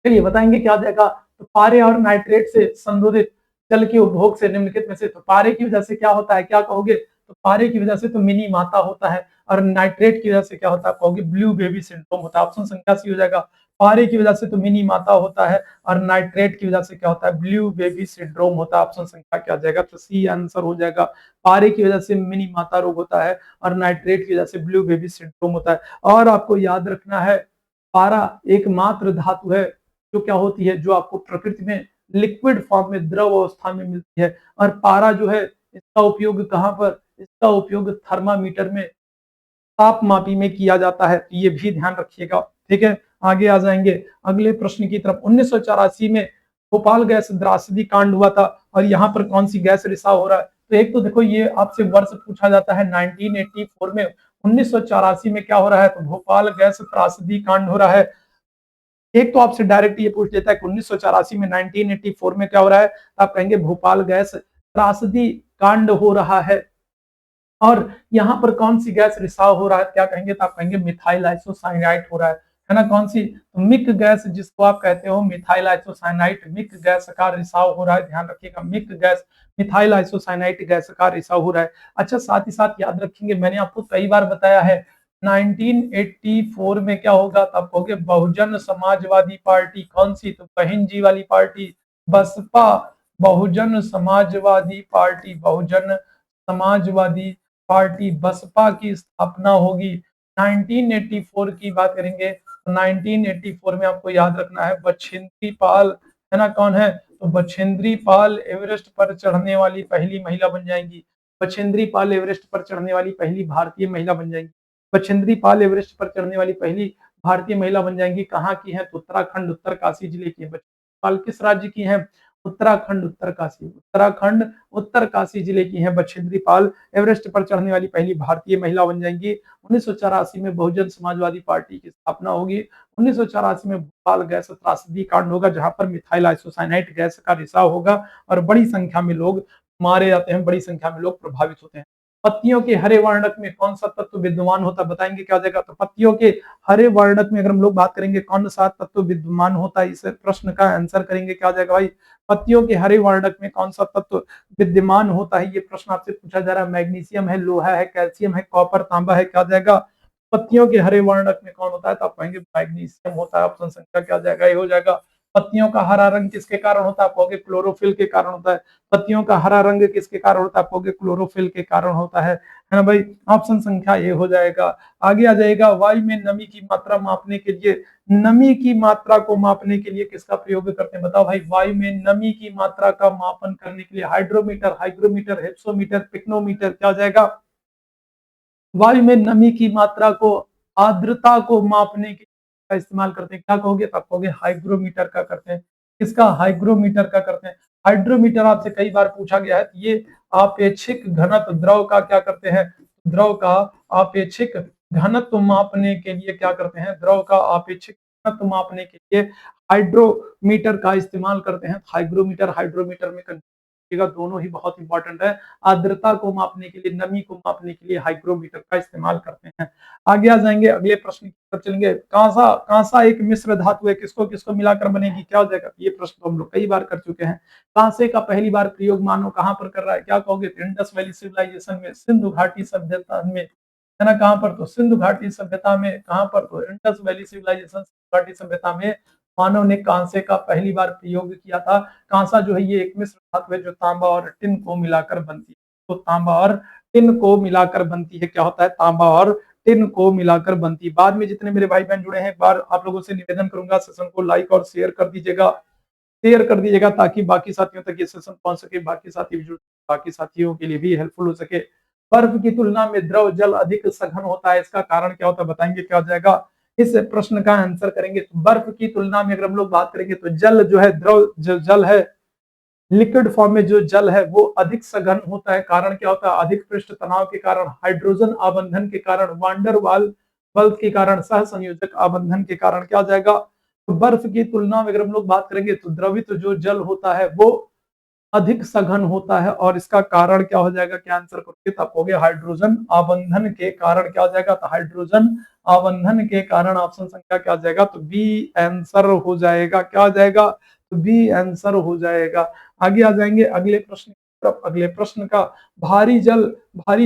चलिए बताएंगे क्या हो जाएगा, तो पारे और नाइट्रेट से संशोधित जल के उपभोग से निम्नलिखित में से, तो पारे की वजह से क्या होता है, क्या कहोगे, तो पारे की वजह से तो मिनी माता होता है, और नाइट्रेट की वजह से क्या होता है, कहोगे ब्लू बेबी सिंड्रोम होता है, ऑप्शन संख्या सी हो जाएगा, पारे की वजह से तो मिनी माता होता है और नाइट्रेट की वजह से क्या होता है, ब्लू बेबी सिंड्रोम होता है, ऑप्शन संख्या क्या आ जाएगा, तो सी आंसर हो जाएगा, पारे की वजह से मिनी माता रोग होता है और नाइट्रेट की वजह से ब्लू बेबी सिंड्रोम होता है। और आपको याद रखना है, पारा एकमात्र धातु है जो क्या होती है, जो आपको प्रकृति में लिक्विड फॉर्म में, द्रव अवस्था में मिलती है, और पारा जो है इसका उपयोग कहां पर, इसका उपयोग थर्मामीटर में तापमापी में किया जाता है, तो ये भी ध्यान रखिएगा, ठीक है। आगे आ जाएंगे अगले प्रश्न की तरफ, 1984 में भोपाल गैस त्रासदी कांड हुआ था और यहाँ पर कौन सी गैस रिसाव हो रहा है, तो एक तो देखो ये आपसे वर्ष पूछा जाता है 1984 में, 1984 में क्या हो रहा है, तो भोपाल गैस त्रासदी कांड हो रहा है। एक तो आपसे डायरेक्ट ये पूछ लेता है कि 1984 में, 1984 में क्या हो रहा है, आप कहेंगे भोपाल गैस त्रासदी कांड हो रहा है, और यहाँ पर कौन सी गैस रिसाव हो रहा है, क्या कहेंगे, तो आप कहेंगे मिथाइल आइसोसाइनाइड हो रहा है ना, कौन सी, तो मिक गैस जिसको आप कहते हो मिथाइल आइसोसाइनाइड, मिक गैस का रिसाव हो रहा है, ध्यान रखिएगा, MIC gas, methyl isocyanide gas का रिसाव हो रहा है। अच्छा साथ ही साथ याद रखेंगे, मैंने आपको कई बार बताया है 1984 में क्या होगा, तो आप कहोगे बहुजन समाजवादी पार्टी, कौन सी, तो बहन जी वाली party, Baspa, Bahujan Samajwadi party, Bahujan Samajwadi party Baspa की स्थापना होगी। 1984 की बात करेंगे तो 1984 में आपको याद रखना है बछेंद्री पाल, है ना, कौन है, तो बछेंद्री पाल एवरेस्ट पर चढ़ने वाली पहली महिला बन जाएंगी, बछेंद्री पाल एवरेस्ट पर चढ़ने वाली पहली भारतीय महिला बन जाएंगी, बछेंद्री पाल एवरेस्ट पर चढ़ने वाली पहली भारतीय महिला बन जाएंगी, कहाँ की है, तो उत्तराखंड उत्तरकाशी जिले की है, बछेंद्री पाल किस राज्य की है, उत्तराखंड उत्तरकाशी, उत्तराखंड उत्तरकाशी जिले की है बछेंद्री पाल, एवरेस्ट पर चढ़ने वाली पहली भारतीय महिला बन जाएंगी। 1984 में बहुजन समाजवादी पार्टी की स्थापना होगी। 1984 में भोपाल गैस त्रासदी कांड होगा जहां पर मिथाइल आइसोसाइनाइड गैस का रिसाव होगा और बड़ी संख्या में लोग मारे जाते हैं, बड़ी संख्या में लोग प्रभावित होते हैं। पत्तियों के हरे वर्णक में कौन सा तत्व विद्यमान होता है, बताएंगे क्या हो जाएगा, तो पत्तियों के हरे वर्णक में अगर हम लोग बात करेंगे कौन सा तत्व विद्यमान होता है, इस प्रश्न का आंसर करेंगे क्या हो जाएगा भाई, पत्तियों के हरे वर्णक में कौन सा तत्व विद्यमान होता है, ये प्रश्न आपसे पूछा जा रहा है, मैग्नीशियम है, लोहा है, कैल्शियम है, कॉपर, तांबा है, क्या आ जाएगा, पत्तियों के हरे वर्णक में कौन होता है, तो आप कहेंगे मैग्नीशियम होता है, ऑप्शन संख्या क्या आ जाएगा, ये हो जाएगा। पत्तियों का हरा रंग किसके कारण होता है, आप कहोगे क्लोरोफिल के कारण होता है, पत्तियों का हरा रंग किसके कारण होता है, आप कहोगे क्लोरोफिल के कारण होता है ना भाई, ऑप्शन संख्या ये हो जाएगा। आगे आ जाएगा, वायु में नमी की मात्रा मापने के लिए, नमी की मात्रा को मापने के लिए किसका प्रयोग करते हैं, बताओ भाई, वायु में नमी की मात्रा का मापन करने के लिए हाइड्रोमीटर, हाइग्रोमीटर, हेप्सोमीटर, पिक्नोमीटर, क्या हो जाएगा, वायु में नमी की मात्रा को, आर्द्रता को मापने के का इस्तेमाल करते हैं, क्या कहोगे, तो आप कहोगे हाइग्रोमीटर का करते हैं, किसका, हाइग्रोमीटर का करते हैं। हाइड्रोमीटर आपसे कई बार पूछा गया है, ये आपेक्षिक घनत्व द्रव का क्या करते हैं, द्रव का आपेक्षिक घनत्व मापने के लिए क्या करते हैं, द्रव का आपेक्षिक घनत्व मापने के लिए हाइड्रोमीटर का इस्तेमाल करते हैं। हाइग्रोमीटर, हाइड्रोमीटर में दोनों ही बहुत इंपॉर्टेंट है, आर्द्रता को मापने के लिए, नमी को मापने के लिए हाइग्रोमीटर का इस्तेमाल करते हैं। आगे आ जाएंगे, अगले प्रश्न की तरफ चलेंगे, कांसा, कांसा एक मिश्र धातु है, किसको किसको मिलाकर बनेगी, क्या हो जाएगा, ये प्रश्न तो हम लोग कई बार कर चुके हैं। कांसे का पहली बार प्रयोग मानव कहां पर कर रहा है, क्या कहोगे, इंडस वैली सिविलाइजेशन में, सिंधु घाटी सभ्यता में, है ना, कहां पर, तो सिंधु घाटी सभ्यता में, कहां पर, तो इंडस वैली सिविलाइजेशन घाटी सभ्यता में मानव ने कांसे का पहली बार प्रयोग किया था। कांसा जो है ये एक मिश्र धातु है जो तांबा और टिन को मिलाकर बनती है, तो तांबा और टिन को मिलाकर बनती है, क्या होता है, तांबा और टिन को मिलाकर बनती। बाद में जितने मेरे भाई बहन जुड़े हैं, एक बार आप लोगों से निवेदन करूंगा, सेशन को लाइक और शेयर कर दीजिएगा ताकि बाकी साथियों तक ये सेशन पहुंच सके, बाकी साथी भी बाकी साथियों के लिए भी हेल्पफुल हो सके। बर्फ की तुलना में द्रव जल अधिक सघन होता है, इसका कारण क्या होता है बताएंगे, क्या हो जाएगा इस प्रश्न का आंसर करेंगे। तो बर्फ की तुलना में अगर हम लोग बात करेंगे तो जल जो है, द्रव जो जल है, लिक्विड फॉर्म में जो जल है वो अधिक सघन होता है। कारण क्या होता है, अधिक पृष्ठ तनाव के कारण, हाइड्रोजन आबंधन के कारण, वांडर वाल बल के कारण, सह संयोजक आबंधन के कारण क्या हो जाएगा। तो बर्फ की तुलना में अगर हम लोग बात करेंगे तो द्रवित जो जल होता है वो अधिक सघन होता है, और इसका कारण क्या हो जाएगा, क्या आंसर करोगे तो आप कहोगे हाइड्रोजन आबंधन के कारण। क्या हो जाएगा, तो हाइड्रोजन आबंधन के कारण ऑप्शन संख्या क्या हो जाएगा, तो बी आंसर हो जाएगा। क्या हो जाएगा, तो बी आंसर हो जाएगा। आगे आ जाएंगे अगले प्रश्न की तरफ। अगले प्रश्न का, भारी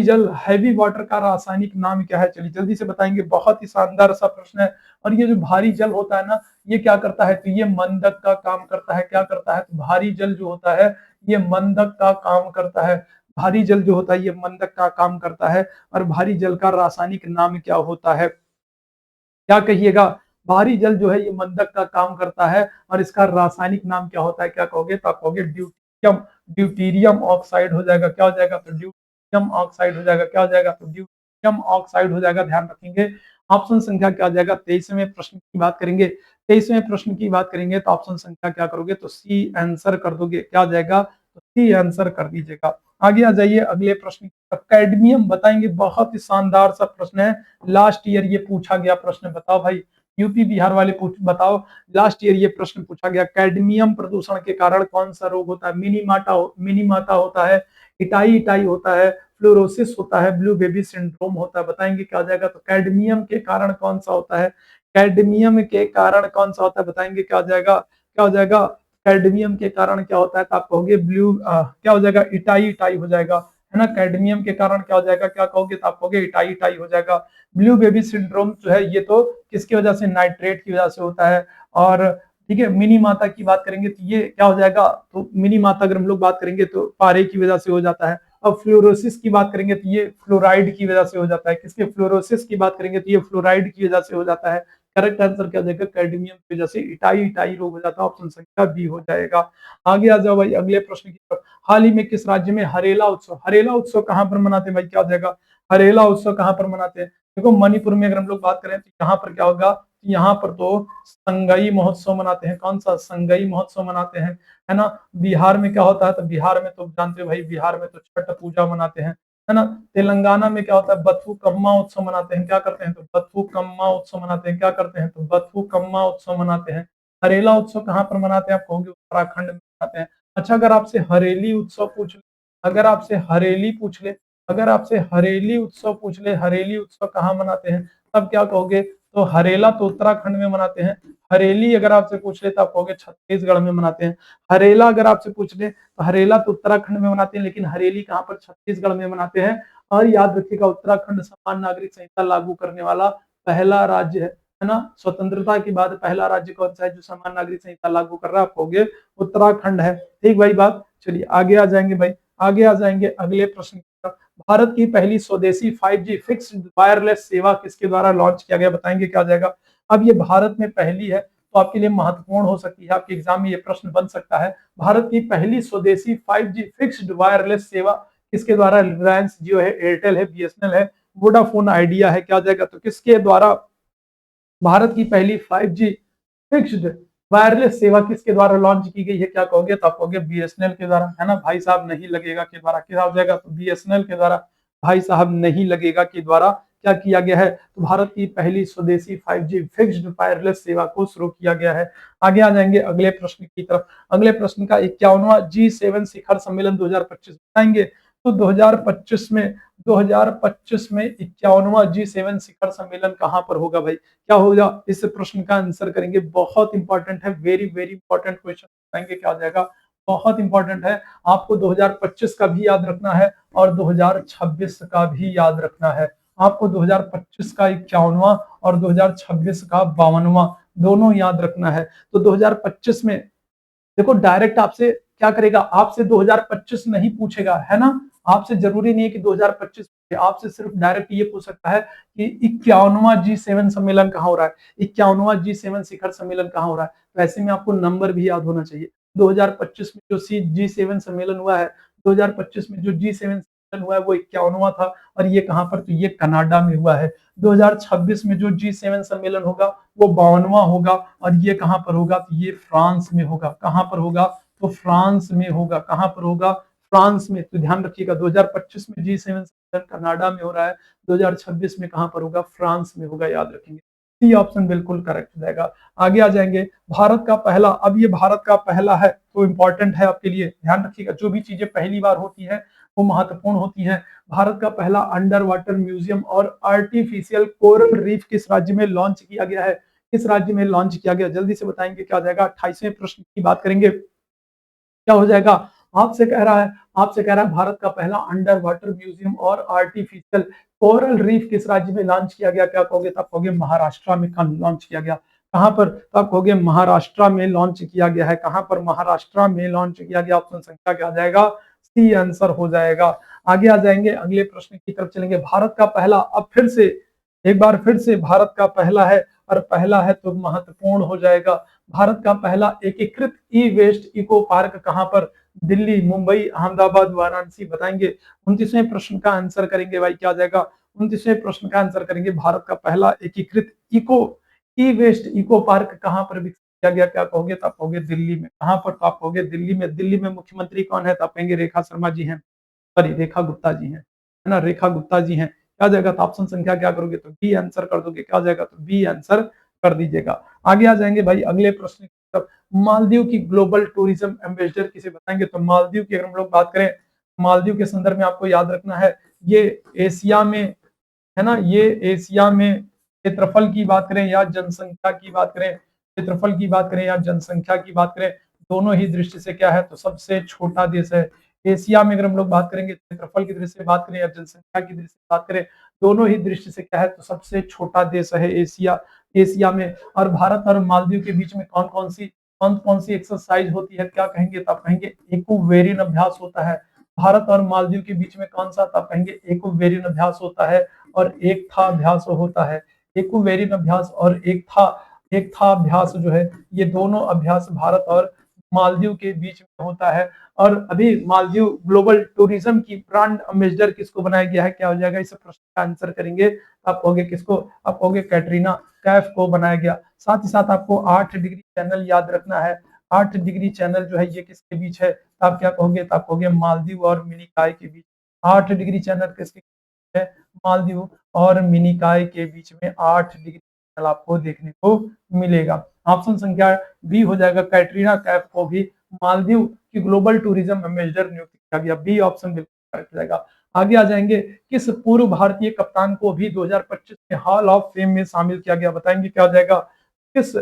जल हैवी वाटर का रासायनिक नाम क्या है। चलिए जल्दी से बताएंगे, बहुत ही शानदार सा प्रश्न है। और ये जो भारी जल होता है ना, ये क्या करता है, तो ये मंदक का काम करता है। क्या करता है, तो भारी जल जो होता है ये मंदक का काम करता है। भारी जल जो होता है ये मंदक का काम करता है। और भारी जल का रासायनिक नाम क्या होता है, क्या कहिएगा। भारी जल जो है ये मंदक का काम करता है, और इसका रासायनिक नाम क्या होता है, क्या कहोगे, तो आप कहोगे ड्यूटीरियम। ड्यूटीरियम ऑक्साइड हो जाएगा। क्या हो जाएगा, तो ड्यूटीरियम ऑक्साइड हो जाएगा। क्या हो जाएगा, तो ड्यूटीरियम ऑक्साइड हो जाएगा। ध्यान रखेंगे ऑप्शन संख्या क्या हो जाएगा, 23वें प्रश्न की बात करेंगे। 23वें प्रश्न की बात करेंगे तो ऑप्शन संख्या क्या करोगे, तो सी आंसर कर दोगे। क्या हो जाएगा, तो सी आंसर कर दीजिएगा। आगे आ जाइए अगले प्रश्न की तरफ। कैडमियम बताएंगे, बहुत ही शानदार सा प्रश्न है, लास्ट ईयर ये पूछा गया प्रश्न। बताओ भाई, यूपी बिहार वाले बताओ, लास्ट ईयर ये प्रश्न पूछा गया। कैडमियम प्रदूषण के कारण कौन सा रोग होता है। मिनीमाटा होता है, इटाई इटाई होता है, फ्लोरोसिस होता है, ब्लू बेबी सिंड्रोम होता है। बताएंगे क्या हो जाएगा, तो कैडमियम के कारण कौन सा होता है। कैडमियम के कारण कौन सा होता है, बताएंगे क्या हो जाएगा, क्या हो जाएगा। कैडमियम के कारण क्या होता है, तो आप कहोगे क्या हो जाएगा, इटाई इटाई हो जाएगा, है ना। कैडमियम के कारण क्या हो जाएगा, क्या कहोगे, तो आप कहोगे इटाई इटाई हो जाएगा। ब्लू बेबी सिंड्रोम जो है ये तो किसकी वजह से, नाइट्रेट की वजह से होता है। और ठीक है, मिनी माता की बात करेंगे तो ये क्या हो जाएगा, तो मिनी माता अगर हम लोग बात करेंगे तो पारे की वजह से हो जाता है। अब फ्लोरोसिस की बात करेंगे तो ये फ्लोराइड की वजह से हो जाता है। किसके, फ्लोरोसिस की बात करेंगे तो ये फ्लोराइड की वजह से हो जाता है। करेक्ट आंसर क्या हो जाएगा, कैडमियम की वजह से इटाई इटाई रोग हो जाता है। ऑप्शन संख्या बी हो जाएगा। आगे आ जाओ भाई अगले प्रश्न की तरफ। हाल ही में किस राज्य में हरेला उत्सव कहां पर मनाते हैं भाई, क्या हो जाएगा, हरेला उत्सव कहां पर मनाते हैं। देखो मणिपुर में अगर हम लोग बात करें तो यहाँ पर क्या होगा, यहाँ पर तो संगई महोत्सव मनाते हैं। कौन सा, संगई महोत्सव मनाते हैं, है ना। बिहार में क्या होता है, तो बिहार में तो जानते हो भाई, बिहार में तो छठ पूजा मनाते हैं, है ना। तेलंगाना में क्या होता है, बथुकम्मा उत्सव मनाते हैं। क्या करते हैं, तो बथुकम्मा उत्सव मनाते हैं। क्या करते हैं, तो बथुकम्मा उत्सव मनाते हैं। हरेला उत्सव कहाँ पर मनाते हैं, आप कहोगे उत्तराखंड में मनाते हैं। अच्छा, अगर आपसे हरेली उत्सव पूछ ले, अगर आपसे हरेली पूछ ले, अगर आपसे हरेली उत्सव पूछ ले, हरेली उत्सव कहाँ मनाते हैं, तब क्या कहोगे, तो हरेला तो उत्तराखंड में मनाते हैं। हरेली अगर आपसे पूछ ले तो आप कहोगे छत्तीसगढ़ में मनाते हैं। हरेला अगर आपसे पूछ ले तो हरेला तो उत्तराखंड में मनाते हैं, लेकिन हरेली कहाँ पर, छत्तीसगढ़ में मनाते हैं। और याद रखिएगा, उत्तराखंड समान नागरिक संहिता लागू करने वाला पहला राज्य है ना। स्वतंत्रता के बाद पहला राज्य कौन सा है जो समान नागरिक संहिता लागू कर रहा है, आप कहोगे उत्तराखंड है। ठीक भाई बात। चलिए आगे आ जाएंगे भाई, आगे आ जाएंगे अगले प्रश्न की तरफ। भारत की पहली स्वदेशी 5G फिक्स्ड वायरलेस सेवा किसके द्वारा लॉन्च किया गया, बताएंगे क्या जाएगा। अब ये भारत में पहली है तो आपके लिए महत्वपूर्ण हो सकती है, आपके एग्जाम में ये प्रश्न बन सकता है। भारत की पहली स्वदेशी 5G फिक्स्ड वायरलेस सेवा किसके द्वारा, रिलायंस जियो है, एयरटेल है, बीएसएनएल है, वोडाफोन आइडिया है। क्या जाएगा, तो किसके द्वारा भारत की पहली 5G फिक्स्ड वायरलेस सेवा किसके द्वारा लॉन्च की गई है, क्या कहोगे, तो आप कहोगे बीएसएनएल के द्वारा, है ना। भाई साहब नहीं लगेगा के द्वारा, क्या हो जाएगा, तो बीएसएनएल के द्वारा। भाई साहब नहीं लगेगा के द्वारा क्या किया गया है, तो भारत की पहली स्वदेशी 5G फिक्स्ड वायरलेस सेवा को शुरू किया गया है। आगे आ जाएंगे अगले प्रश्न की तरफ। अगले प्रश्न का 51वां G7 शिखर सम्मेलन 2025 बताएंगे। तो 2025 में 51वां G7 शिखर सम्मेलन कहां पर होगा भाई, क्या होगा, इस प्रश्न का आंसर करेंगे। बहुत इंपॉर्टेंट है, वेरी वेरी इंपॉर्टेंट क्वेश्चन बताएंगे क्या हो जाएगा, बहुत इंपॉर्टेंट है। आपको 2025 का भी याद रखना है और 2026 का भी याद रखना है। आपको 2025 का 51वां और 2026 का 52वां दोनों याद रखना है। तो 2025 में देखो डायरेक्ट आपसे क्या करेगा, आपसे 2025 नहीं पूछेगा, है ना। आपसे जरूरी नहीं है कि 2025 में, आपसे सिर्फ डायरेक्ट ये पूछ सकता है कि 51वां G7 सम्मेलन कहाँ हो रहा है, 51वां G7 शिखर सम्मेलन कहाँ हो रहा है। तो ऐसे में आपको नंबर भी याद होना चाहिए। 2025 में जो G7 सम्मेलन हुआ है, 2025 में जो G7 सम्मेलन हुआ है वो 51वां था, और ये कहाँ पर, तो ये कनाडा में हुआ है। 2026 में जो G7 सम्मेलन होगा वो 52वां होगा, और ये कहाँ पर होगा, तो ये फ्रांस में होगा। कहाँ पर होगा, तो फ्रांस में होगा। कहाँ पर होगा, फ्रांस में। तो ध्यान रखिएगा 2025 में G7 सम्मेलन कनाडा में हो रहा है, 2026 में कहाँ पर होगा, फ्रांस में होगा, याद रखेंगे। सी ऑप्शन बिल्कुल करेक्ट हो जाएगा। आगे आ जाएंगे, भारत का पहला, अब ये भारत का पहला है तो इंपॉर्टेंट है आपके लिए, ध्यान रखिएगा। जो भी चीजें पहली बार होती है वो महत्वपूर्ण होती है। भारत का पहला अंडर वाटर म्यूजियम और आर्टिफिशियल कोरल रीफ किस राज्य में लॉन्च किया गया है, किस राज्य में लॉन्च किया गया, जल्दी से बताएंगे क्या हो जाएगा। 28वें प्रश्न की बात करेंगे, क्या हो जाएगा। आपसे कह रहा है, आपसे कह रहा है भारत का पहला अंडर वाटर म्यूजियम और आर्टिफिशियल कोरल रीफ किस राज्य में लॉन्च किया गया, क्या कहोगे, तब कहोगे महाराष्ट्र में लॉन्च किया गया। कहां पर, तब कहोगे महाराष्ट्र में लॉन्च किया गया है। कहां पर, महाराष्ट्र में लॉन्च किया गया। ऑप्शन संख्या क्या आ जाएगा, सी आंसर हो जाएगा। आगे आ जाएंगे, अगले प्रश्न की तरफ चलेंगे। भारत का पहला, अब फिर से एक बार फिर से भारत का पहला है, और पहला है तो महत्वपूर्ण हो जाएगा। भारत का पहला एकीकृत ई वेस्ट इको पार्क कहां पर, दिल्ली, मुंबई, अहमदाबाद, वाराणसी, बताएंगे। 29वें प्रश्न का आंसर करेंगे भाई, क्या आ जाएगा। 29वें प्रश्न का आंसर करेंगे, भारत का पहला एकीकृत इको ई वेस्ट इको पार्क कहां पर विकसित किया गया, क्या कहोगे, तो आप कहोगे दिल्ली में। कहां पर, तो आप कहोगे दिल्ली में। दिल्ली में मुख्यमंत्री कौन है, तो आप कहेंगे रेखा शर्मा जी हैं, सॉरी रेखा गुप्ता जी हैं, है ना, रेखा गुप्ता जी हैं। क्या आ जाएगा, तो ऑप्शन संख्या क्या करोगे, तो बी आंसर कर दोगे। क्या आ जाएगा, तो बी आंसर कर दीजिएगा। आगे आ जाएंगे भाई अगले प्रश्न की तरफ। मालदीव की ग्लोबल टूरिज्म एम्बेसडर किसे बताएंगे, तो मालदीव की अगर हम लोग बात करें, मालदीव के संदर्भ में आपको याद रखना है, ये एशिया में, है ना, ये एशिया में क्षेत्रफल की बात करें या जनसंख्या की बात करें, क्षेत्रफल की बात करें या जनसंख्या की बात करें, दोनों ही दृष्टि से क्या है, तो सबसे छोटा देश है। एशिया में अगर हम लोग बात करेंगे, क्षेत्रफल की दृष्टि से बात करें या जनसंख्या की दृष्टि से बात करें, दोनों ही दृष्टि से क्या है, तो सबसे छोटा देश है एशिया, एशिया में। और भारत और मालदीव के बीच में कौन कौन सी एक्सरसाइज होती है, क्या कहेंगे, तब कहेंगे इक्वेरियन अभ्यास होता है। भारत और मालदीव के बीच में कौन सा, तब कहेंगे इक्वेरियन अभ्यास होता है, और एक था अभ्यास होता है। इक्वेरियन अभ्यास और एक था अभ्यास जो है, ये दोनों अभ्यास भारत और मालदीव के बीच में होता है। और अभी मालदीव ग्लोबल टूरिज्म की ब्रांड एम्बेसडर किसको बनाया गया है, क्या हो जाएगा, इस प्रश्न का आंसर करेंगे। आप कहोगे किसको, आप कहोगे कैटरीना कैफ को बनाया गया। साथ ही साथ आपको 8 डिग्री चैनल याद रखना है। 8 डिग्री चैनल जो है ये किसके बीच है, आप क्या कहोगे, तो आप कहोगे मालदीव और मिनिकॉय के बीच। 8 डिग्री चैनल किसके बीच है, मालदीव और मिनिकॉय के बीच में 8 डिग्री चैनल आपको देखने को मिलेगा। ऑप्शन संख्या बी हो जाएगा, कैटरीना कैफ को भी मालदीव की ग्लोबल टूरिज्म एम्बेसडर नियुक्त किया गया। बी ऑप्शन बिल्कुल करेक्ट हो जाएगा। आगे आ जाएंगे, किस पूर्व भारतीय कप्तान को भी 2025 में हॉल ऑफ फेम में शामिल किया गया, बताएंगे क्या हो जाएगा। किस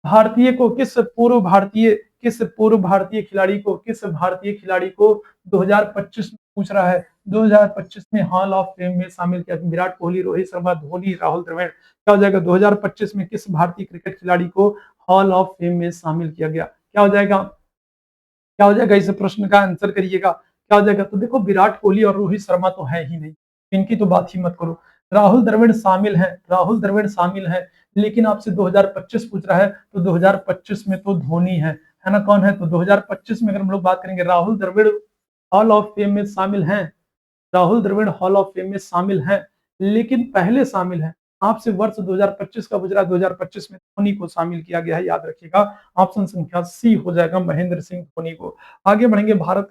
भारतीय को, किस पूर्व भारतीय खिलाड़ी को, किस भारतीय खिलाड़ी को 2025 में पूछ रहा है, 2025 में हॉल ऑफ फेम में शामिल किया। विराट कोहली, रोहित शर्मा, धोनी, राहुल द्रविड़, क्या हो जाएगा, 2025 में किस भारतीय क्रिकेट खिलाड़ी को हॉल ऑफ फेम में शामिल किया गया, क्या हो जाएगा, क्या हो जाएगा, इस प्रश्न का आंसर करिएगा। क्या हो जाएगा, तो देखो विराट कोहली और रोहित शर्मा तो है ही नहीं, इनकी तो बात ही मत करो। राहुल द्रविड़ शामिल है, राहुल द्रविड़ शामिल है, लेकिन आपसे 2025 पूछ रहा है, तो 2025 में तो धोनी है ना, कौन है, तो 2025 में अगर हम लोग बात करेंगे, Rahul Dravid hall of fame में शामिल हैं, Rahul Dravid hall of fame में शामिल हैं, लेकिन पहले शामिल हैं, आपसे वर्ष 2025 का गुजरा, 2025 में धोनी को शामिल किया गया है, याद रखिएगा। ऑप्शन संख्या सी हो जाएगा, महेंद्र सिंह धोनी को। आगे बढ़ेंगे, भारत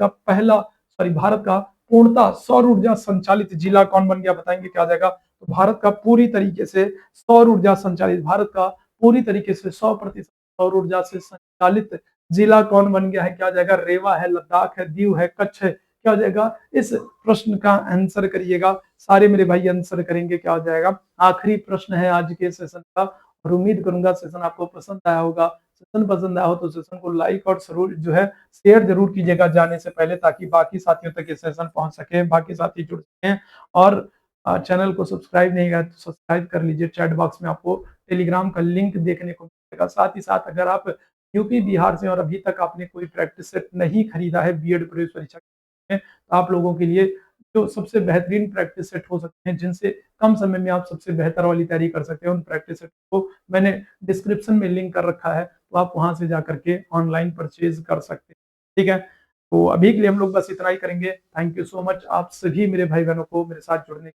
का पूर्णतः सौर ऊर्जा संचालित जिला कौन बन गया, बताएंगे क्या आ जाएगा। तो भारत का पूरी तरीके से सौर ऊर्जा संचालित, भारत का पूरी तरीके से 100% सौर ऊर्जा से संचालित जिला कौन बन गया है, क्या आ जाएगा, रेवा है, लद्दाख है, दीव है, कच्छ है, क्या हो जाएगा, इस प्रश्न का आंसर करिएगा। सारे मेरे भाई आंसर करेंगे, क्या हो जाएगा। आखिरी प्रश्न है आज के सेशन का, और उम्मीद करूंगा सेशन आपको पसंद आया होगा। सेशन पसंद आया हो तो सेशन को लाइक और जरूर जो है शेयर जरूर कीजिएगा जाने से पहले, ताकि बाकी साथियों तक ये सेशन पहुंच सके, बाकी साथी जुड़ सके। और चैनल को सब्सक्राइब नहीं किया तो सब्सक्राइब कर लीजिए। चैट बॉक्स में आपको टेलीग्राम का लिंक देखने को मिलेगा। साथ ही साथ अगर आप यूपी बिहार से और अभी तक आपने कोई प्रैक्टिस सेट नहीं खरीदा है बीएड प्रवेश परीक्षा हैं, तो आप लोगों के लिए जो सबसे बेहतरीन प्रैक्टिस सेट हो सकते हैं, जिनसे कम समय में आप सबसे बेहतर वाली तैयारी कर सकते हैं, उन प्रैक्टिस सेट को मैंने डिस्क्रिप्शन में लिंक कर रखा है, तो आप वहाँ से जाकर के ऑनलाइन परचेज़ कर सकते हैं, ठीक है? तो अभी के लिए हम लोग बस इतना ही करेंगे। थैंक यू सो मच आप सभी मेरे भाई-बहनों को मेरे साथ जुड़ने